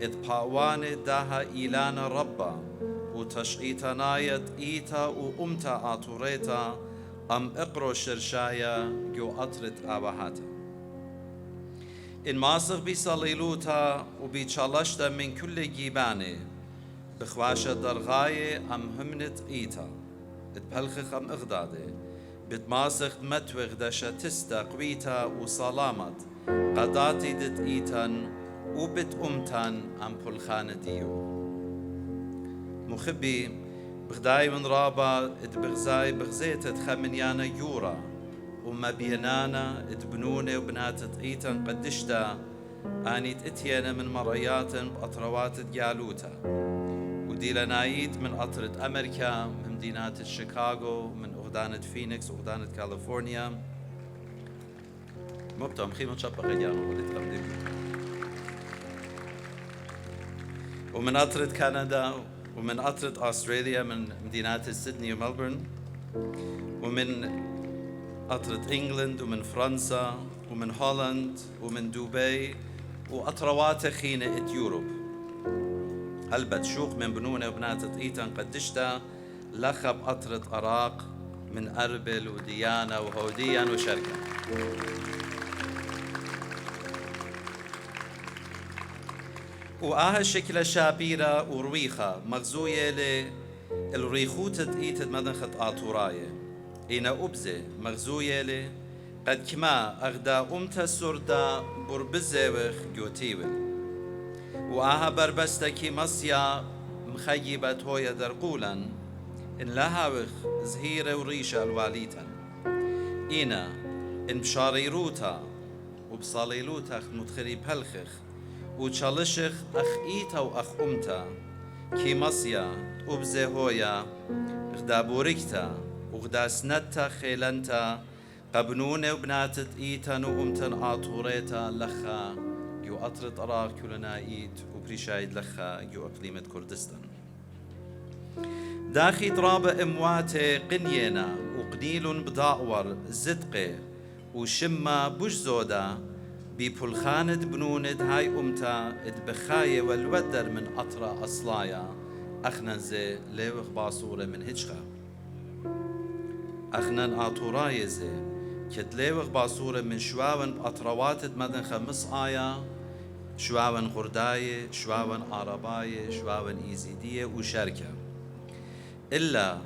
اتباوان داها إيلانا ربا وتشقيتنايت إيتا وأمتا آتوريتا أم اقرو شرشايا جو أطرت آبهاتا إن ماسغ بيصليلوتا وبيتشالشتا من كل جيباني بخواشة درغاية أم همنت إيتا اتبلخخ أم إغدادي بتماسخ متوغ دشا تستا قويتا وصلامت قداتي دت إيتن وبت أمتن أم بلخانة ديو مخبي بغداي من رابا اتبغزاي بغزيت اتخمنيانا يورا وما بينانا اتبنوني وبنات إيتن قدشتا آنيت اتيانا من مرياتن بأطروات جالوتا وديلانايت من أطرة أمريكا من مدينات شيكاغو من أغدانة فينيكس أغدانة كاليفورنيا مبتهم خيمة شابة غيانو ولد قمدي ومن أطرة كندا ومن أطرة أستراليا من مدينات سيدني وملبورن ومن أطرة إنجلند ومن فرنسا ومن هولند ومن دبي وأطروات خينة يوروب هلبت شوق من بنونة وبنات إيتان قدشتا لخب أطرة أراق من أربل وديانا وهوديان وشركة وآها شكل شابيرة ورويخة مغزوية للريخوتة إيتت مدن خط آتوراية إينا أبزة مغزوية لي قد كما أغدا أمتا سردا بربزة وخ جوتيول وآها بربستكي مصيا مخيبة هويا درقولا إن لها وخ زهيرة وريشة الواليتا إينا إن بشاريروتا وبصاليلوتا متخري بهلخخ وتشالشخ أخ إيتا وأخ أمتا كي مصيا أبزة هويا غدا بوريكتا وغدا سنتا خيلنتا قبنونة وبناتت إيتن وأمتن آطوريتا لخا يو أطرت أراق كلنا إيت وبريشايد لخا يو أقليمة كردستان داخي تراب أمواتي قنينا وقنيل بداور زدقي وشما بوش زودا ببلخاند بنوند هاي أمتا اتبخاية والودر من أطرا أصلايا أخننزي ليوخ باصورة من هجخا أخنن آطورايزي كت ليوخ باصورة من شواون بأطروات مدن خمس آيا شواون غرداية شواون عرباية شواون إيزيدية وشركة إلا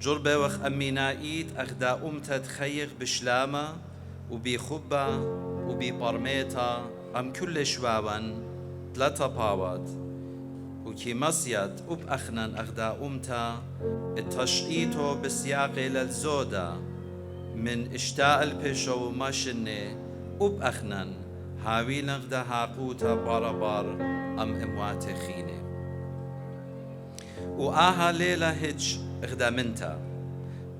جربة وخ أمينائيت أخدا أمتا تخيخ بشلامة وبيخبة وبيبرميتا أم كل شواون ثلاثة باوات وكي مسيت أخنن أخدا أمتا التشقيتو بسياق للزودة من اشتاء البشو وماشنة أخنن هاوي نغدا هاقوتا باربار أم إموات خينة وآها ليلة هج اغدا منتا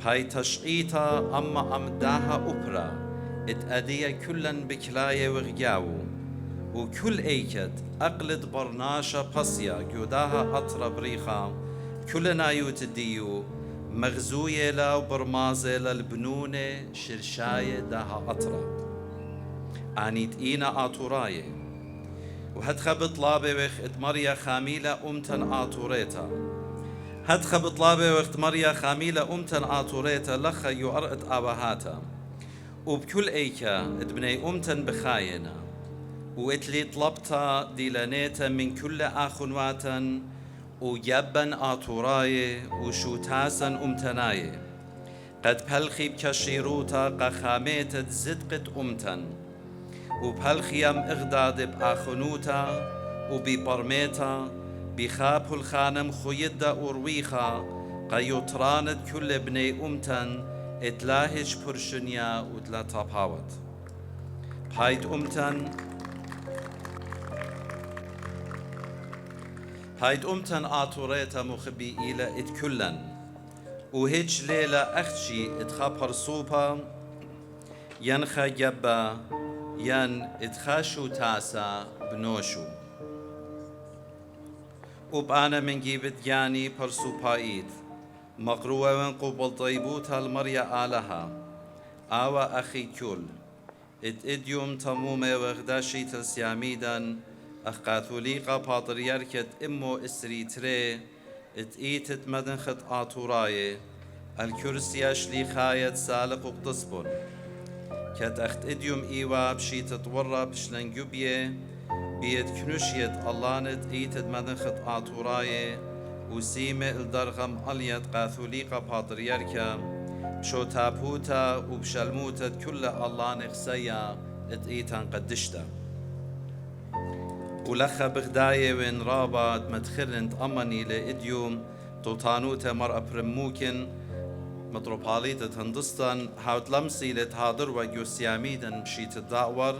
باي تشقيتا أما أمداها أبرا اتأدية كلن بكلاية وغياو وكل ايكت أقلد برناشا بصيا جوداها أطرا بريخا كلنا يوتديو مغزوية لا وبرمازة للبنونة شرشاية داها أطرا آنيت إينا آطوراية وهدخ بطلابة وقت مريا خاميلة أمتن آطوريتا هدخ بطلابة وقت مريا خاميلة أمتن آطوريتا لخا يؤرقت آبهاتا وبكل ايكا ادبني أمتن بخاينا واتلي طلبتا ديلانيتا من كل آخنواتا ويبن آطوراي وشوتاسا أمتناي قد بلخي بكشيروتا قخاميتا زدقت أمتن وبهالخيام اغداد بآخنوتا وببرميتا بخاب الخانم خيدا أرويخا قيوتراند كل بني أمتن اتلاهج برشنيا وتلا طابهاوت هايد أمتن آطوريتا مخبي إلى اتكلن وهج ليلة أختشي اتخابر صوبا ينخا جبا ين اتخاشو تاسا بنوشو وبأنا من جيبت ياني برسو بايد مقروة من قبل طيبوتها المريا آلها آوا أخي كل اديوم تمومة وغداشي تلسياميدا أخ كاثوليقا باترياركت إمو إسريتري اتئيتت مدنخت آطوراي الكرسي شليخايت سالق وقتصبن كت أخت إديوم إيوا بشي تتورى بشلنجوبية بيت كنوشيت اللانت إيتت مدنخت آطوراي وسيمة الدرغم أليت كاثوليقا باترياركا بشو تابوتا وبشلموتت كل اللانق سيا اتئيتان قدشتا ولخا بغداية وين رابط مدخلن تأمني لإديوم توتانوتا مرأة برموكن متروبوليتا هندستان هاوت لمسي لتهادر وجوسياميدن بشيت الدعور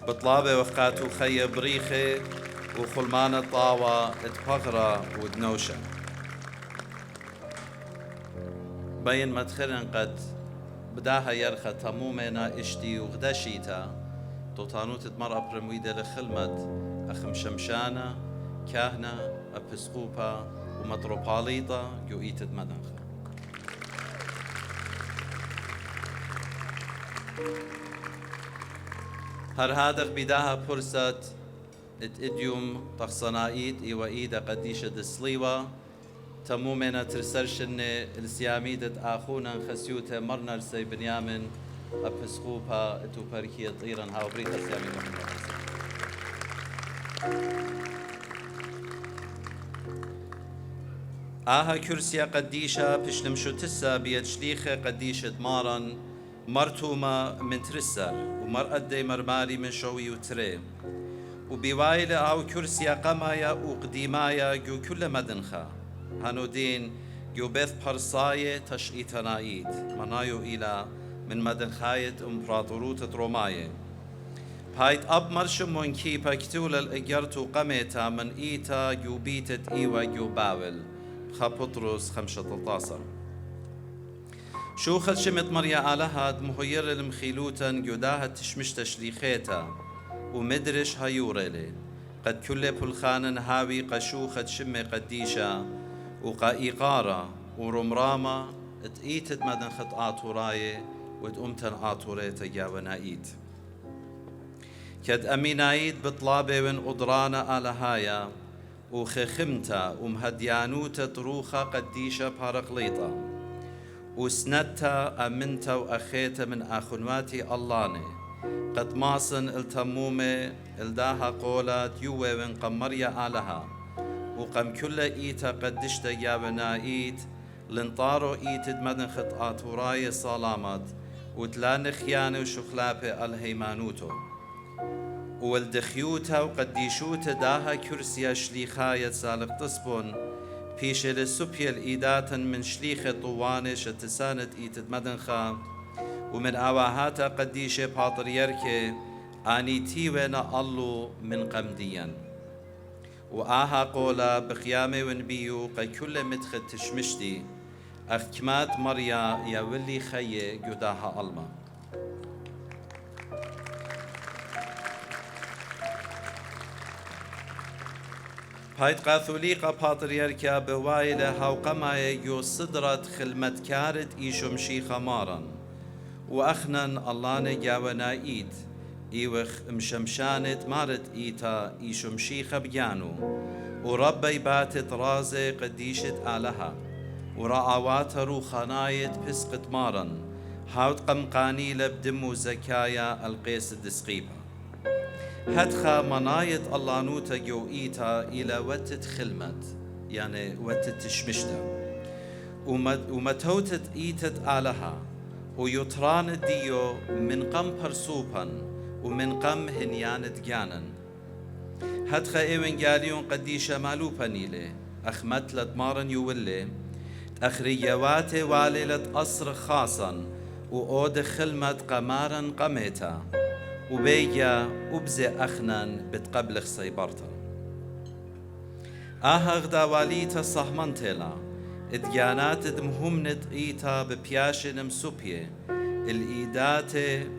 بطلابة وفقاتو خي بريخي وخلمان الطاوة اتبغرة ودنوشة بين مدخلن قد بداها يرخى تمومنا اشتي وغداشيتا توتانوت مرأة برمويدة لخلمت أخم شمشانة كاهنة أبسقوبا ومتروبوليطة جوئيتد مدنخة هر هادخ بداها فرصة اتديوم تخصنائيت إيوا إيدا قديشة دسليوة تمومنا ترسرشن السياميدة آخونا خسيوتا مرنر سي بنيامن أبسقوبا اتو باركية طيران هاو بريتا سياميدة آها كرسيا قديشة بشنمشو تسا بيد شليخة قديشة مارن مرتومة من ترسر ومرأة دي مرماري من شوي وتري وبوايلة أو كرسيا قمايا وقديمايا جو كل مدنخة هانودين جو بيث برصاية تشئيتنايد منايو إلى من مدنخاية امبراطوروت روماية هايت أب مرشم ونكي باكتول الإجرتو قميتا من إيتا جو بيتت إيوا جو باول خبطروس 15 شو خدشمت مريا آلهاد مهير المخيلوتن جداها تشمش تشليخيتا ومدرش هيوريلي قد كل بلخان هاوي قشو خدشمي قديشا وقا إيقارة ورمرامة اتقيتت مدن خطآت وراي أمتن آطوريتا جاونايت كد أمينايت بطلابي ون أضرانا آلهايا وخخمتا ومهديانوتا تروخا قديشة بارقليطا وسنتا أمنتا وأخيتا من أخنواتي اللاني قد ماصن التمومي الداها قولات يوي ون قمريا آلها وقم كل إيتا قدشتا جاونايت لنطارو إيتد مدن خطآت وراي صالامات وتلان خيانة وشخلابة الهيمانوتو والدخيوتا وقديشوتا داها كرسيا شليخاية سالق تصبون بيش للسبيا الإيداتا من شليخة طوانة شتسانة إيتد مدنخا ومن آواهاتا قديشة باطريركي آني تيوينا الله من قمديا وآها قولا بقيامة ونبيو قي كل مدخل تشمشتي أخكمات مريا يا ولي خيه قداها ألما هايت قاثوليقا باتريركا بوايلة هاوقمايا يو صدرت خلمت كارت إيشم شيخا مارا وأخنن اللاني جاونا إيد إيوخ مشمشانت مارت إيتا إيشم شيخا بيانو وربي باتت رازي قديشة آلها ورعوات روخانايت بسقط مارا هاوت قمقاني لبدمو زكايا القيس الدسقيبة هدخا منايت الله نوتا جو إيتا إلى وتت خلمت يعني وتت تشمشتا ومتوتت إيتت آلها ويطران ديو من قم برسوبا ومن قم هنيانت جانا هدخا إيوين جاليون قديشة مالوبا نيلي أخمتلت مارن يولي أخريواتي واللت أصر خاصا وأود خلمت قمارا قميتا وبيجا وبزي أخنان بتقبلخ سيبرتا غدا واليتا صهمنتلا ادجانات دمهمنت إيتا ببياشن مسوبيه الإيدات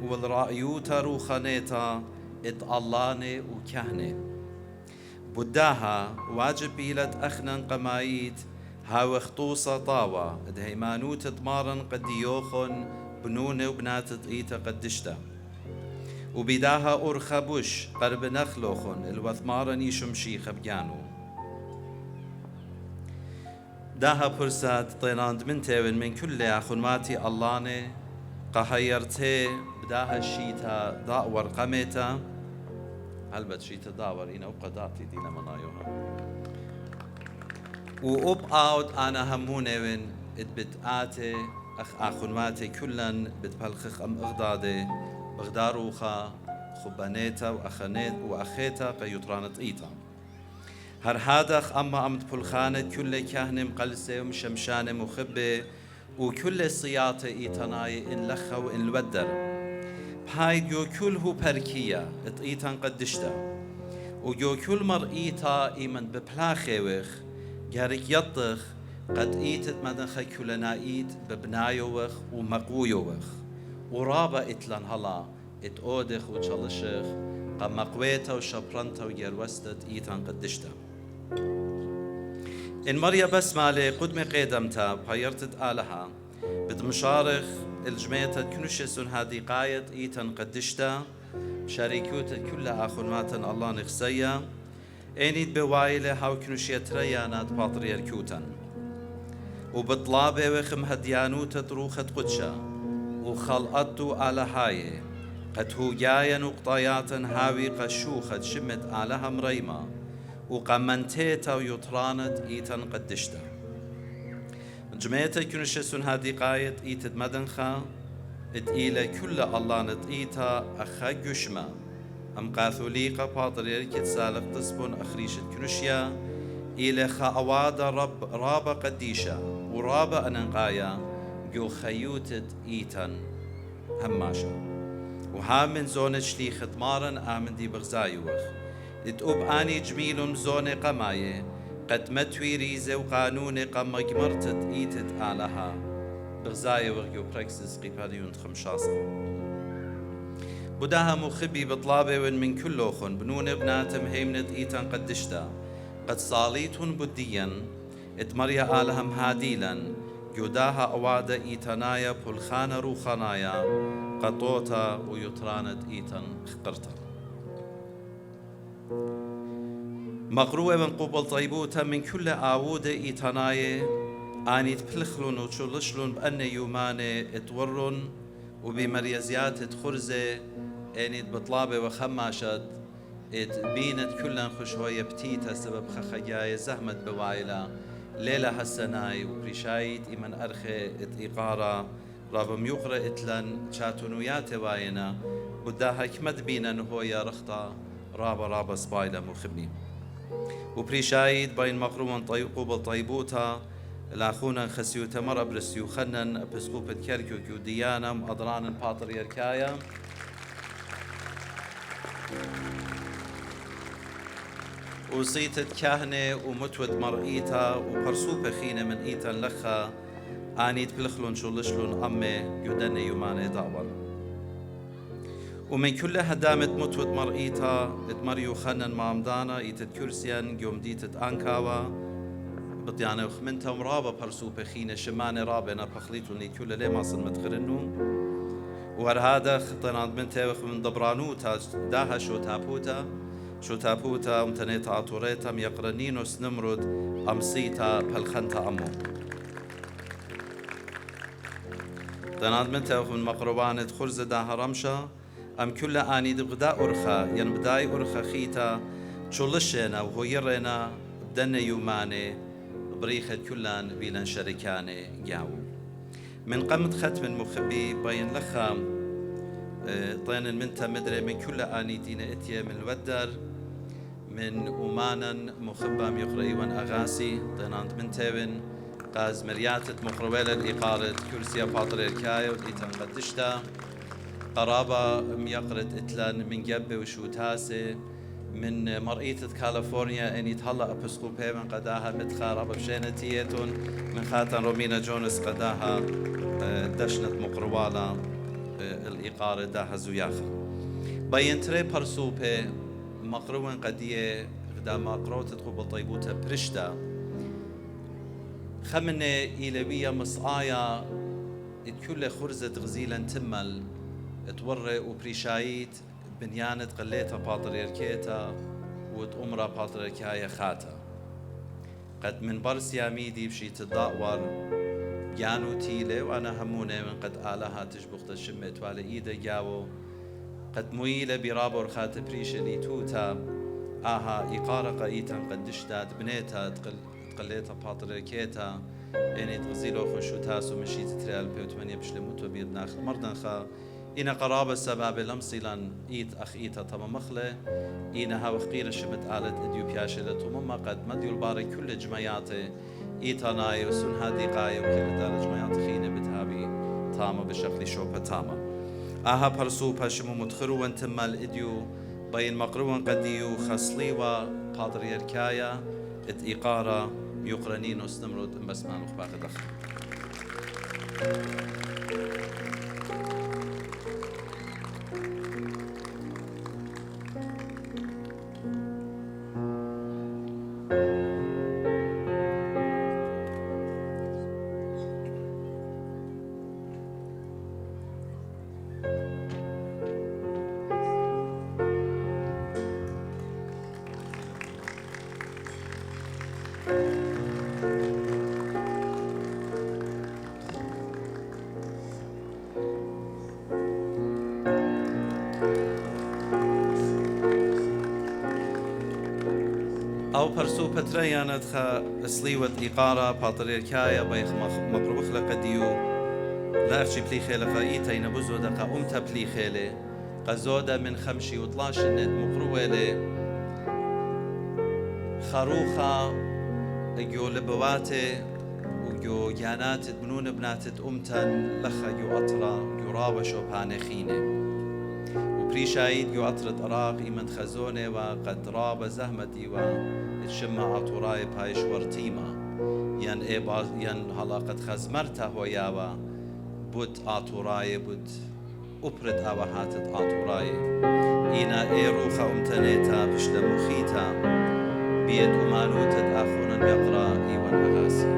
والرأيوتا روخانيتا اتقلاني وكهني بداها واجب بيلت أخنان قمايت هاو خطوصة طاوة دهيمانوت تمارن قد يوخن بنونة وبنات إيتا قدشتا وبداها أرخبوش قرب نخلوخن الوثمارن يشمشيخ بجانو داها برسات طيلاند من تيون من كل أخنواتي اللاني قهيرتي بداها الشيتا داور قميتا هلبت شيتا داور إنا وقداتي دينا منايوها وأب أوت أنا هموني وين اتبتآتي أخنواتي كلن بتبلخخ أم إغدادي بغداروخا خبانيتا وأخيتا قيطرانت إيتا هر هادخ أما أمد بلخانة كل كهن مقلسة ومشمشانة مخبة وكل صياطة إيتاناي إن لخا وإن الودر بهاي جو كل هو بركية إيتان قدشتا وجو كل مر إيتا إيمن ببلاخيوخ جارك يطخ قد إيتت مدنخ كلنا إيت ببنايوخ ومقويوخ ورابا إتلان هلا إتأودخ وتشلشخ قم مقويتا وشبرنتا وجروستت إيتان قدشتا إن مريا بسمالي قدمي قيدمتا بهيرتت آلها بدمشارخ الجميتا كنشسون هادي قايت إيتان قدشتا شاريكوتا كل آخنماتا الله نخسيا إنيت بوايلة هاو كنشيت ريانات باطريركوتا وبطلابة وخم هديانوتا تروخت قدشا وخلقتو على هاي قد هو جايا نقطاياتا هاوي قشوخت شمت آلها مريمة وقمنتيتا ويطرانت إيتان قدشتا جميتا كنشسون هادي قايت إيتد مدنخا إلى كل الله نتإيتا أخا جشما أم قاثوليقا باطريركت سالق تصبون أخريشت كنشيا إلى خاوادا رابا قديشا ورابا أنقايا جو خيوتت إيتان هماشا وهامن زونة شليخت مارن آمن دي بغزايوخ اتقب آني جميلهم زونة قماية قد متوي ريزة وقانون قم جمرتت إيتت آلها بغزايوخ جو براكسس قيباليون خمشاصة بداها مخبي بطلابة من كلوخن بنون ابناتم هيمنت إيتان قدشتا قد صاليتهن بديا اتمريا آلهم هاديلا جوداها أوادة إيتانايا بولخانة روخانايا قطوتا ويطرانة إيتان خقرتا مغروة من قبل طيبوتا من كل آودة إيتانايا آنيت بلخلون وشلشلون بأن يوماني اتورون وبمريزيات تخرزة آنيت بطلابة وخماشت بينت كلن خشوية بتيتا سبب خخجاية زهمت بوايلا ليلة هسناي وبريشايت إمن أرخي إقارة رابم يقرأ إتلن شاتونويات واينا بداها كمد بينا نهويا رخطة رابا سبايلة مخبي وبريشايت بين مقروما قوبل طيبوتا الأخونا خسيوتا مرة برسيو خنن بسقوبة كيركيو كيو ديانا مقدران الباتريركايا وصيتت كاهنة ومتود مرئيتا وبرسوبة خينة من إيتا لخا آنيت بلخلون شلشلون أمي يدني يماني دعوان ومن كل هدامت متود مرئيتا اتمريو خنن مامدانا إيتت كرسيان يوم ديتت أنكاوا بطيانة وخمنتا مرابا برسوبة خينة شماني رابنا بخليتوني كل لي ما صنمت خرنو وهذا خطنا من تاوخ من دبرانوتا داها شو تابوتا ومتنيتا عطوريتا ميقرنينوس نمرد أمسيتا بلخنتا أمو تناد من تاوخ من مقربانة خرزة داها رمشا أم كل آني دغداء أرخا ينبداي أرخا خيتا شلشينا وهو يرينا بدنا يوماني بريخة كلان بيلان شركاني جاو من قمت ختم مخبي بين لخام طين المنتا مدري من كل آني دينا اتيا من الودر من أمانا مخبام يقرأي وان أغاسي طينانت من تاوين قاز مرياتت مقروبيل الإقارة كرسيا باتريركايا وديتان قدشتا قرابة ميقرت اتلان من جبه وشوتاسي من مرئية كاليفورنيا اني تهلا ابسقوبي من قداها متخاربة بشينتيتون من خاتن رومينا جونس قداها دشنت مقروالا الإقارة داها زوياخا بينتري برسوبي مقروان قدية غدا مقروت تقوب طيبوتا برشتا خمنة إيلوية مصايا كل خرزة غزيلا تمل توري وبريشايت بنيانة قليتا باتريركيتا وتأمرا باتريركايا خاتا قد من برسيا ميدي بشي تداور جانو تيلي وانا همونة من قد آلها تشبخت الشمت والي ايدا جاو قد مويلة برابور خات بريشة لي توتا آها إقارة قايتا قد دشتات بنيتا تقليتا باتريركيتا يعني تغزيلو خشو تاسو مشيت تريال بيوت منيا بشلموتو بيدناخ مردنخا إنا قرابة سباب لمصيلا إيت أخ إيتا تما مخلة إنا هاو خقيرة شمت آلت إديو بياشلة ومما قد مديو الباري كل جمعياتي إيتا ناي وسن هادي قاية وكل دار جمعيات خينة بتهابي تاما بشكل شوبة تاما آها برسوبة شمو متخرو وانتمال إديو بين مقروان قديو خصليوة باتريركايا إت إقارة يقرنين وسنمرد بسمان وخباق دخل أو برسو بتريانت خا سليوة إقارة باتريركايا بيخ مقروخ لقديو لا أخشي بليخيلة فايتا ينبزو دقا أمتا بليخيلة قزودة من 15 ند مقرويلة خروخة جو لبواتي وجو جانات بنون بناتت أمتا لخا جو أطرا جو رابشو بانخينة وبريشايد جو أطرت أراق إمن خزونة وقد راب زهمتي وشمع أطوراي بايش ورتيما ين هلاقت خزمرتا هوياوا بود أطوراي بود أبرد أوهاتت أطوراي إنا إيروخا أمتنيتا بشلموخيتا بيد أمانوتت أخونا يقرأ إيوان أغاسي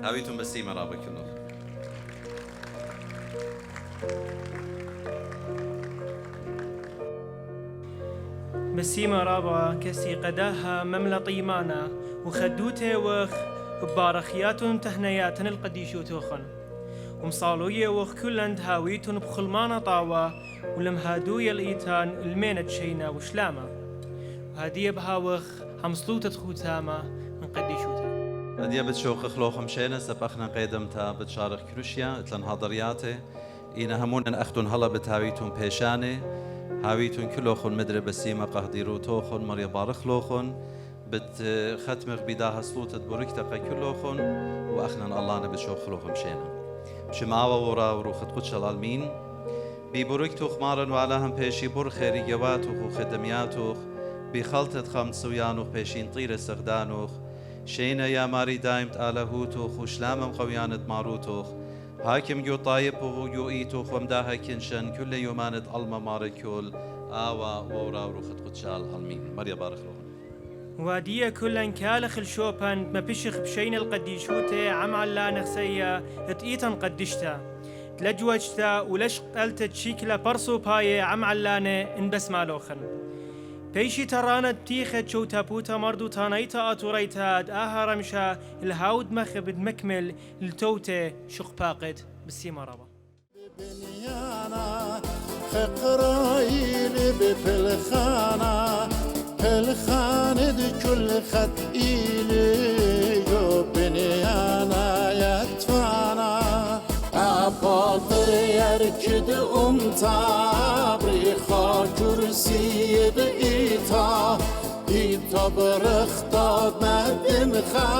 هاويتم بسيمة رابك النور. بسيمة رابا كسي قداها مملة طيمانا وخدوته وخ ببارخيات تهنيات القديشو توخن ومصالوية وخ كلند هاويتن بخلمانا طاوة ولمهادوية الإيتان المينة شينا وشلامة وهدية بهاوخ همصلوتة خوتاما من قديشوتا هدية بتشوخ خلوخ مشينا سبقنا قيدمتا بتشارخ كروشيا اتلن هاضرياتي إينا همون أختن هلا بتهاويتن بيشاني هاويتن كلوخن مدري بسيمة قهديرو توخن مريا بارخلوخن بت ختمغ بداها سلوطة بركتقى كلوخن وأخنا الله نبتشوخ خلوخ مشينا شماوة ورا وروخت قدش العالمين ببركتوخ مارن وعلاهم بيشي برخيري جواتوخ وخدمياتوخ بخلطة خمس ويانوخ بيشين طير استخدانوخ شينا يا ماري دايم تآلهوتوخ وشلامم قويانة ماروتوخ هاكم جو طايب وغو إيتوخ ومداها كنشن كل يومانة ألما ماركول آوا وورا وروخت قدشال هالمين مريا بارخ لهم وادية كلن كالخ الشوبان ما بشخ بشين القديشوتة عم علا نخسية اتئيتن قدشتا تلجوجتا ولش قلت شيكلا برسو باية عم علانة ان بس مالوخن بيشي ترانا بتيخت شو تابوتا مردو تانيتا اتوريتا آها رمشا الهاود مخبد مكمل التوتة شق باقد بالسيما ربا بنيانا خقرايل ببلخانا بلخاند كل خط إيلي جو بنيانا يتفانا أباطر يركد بريخا كرسي بإيتا برختاد مدن خانا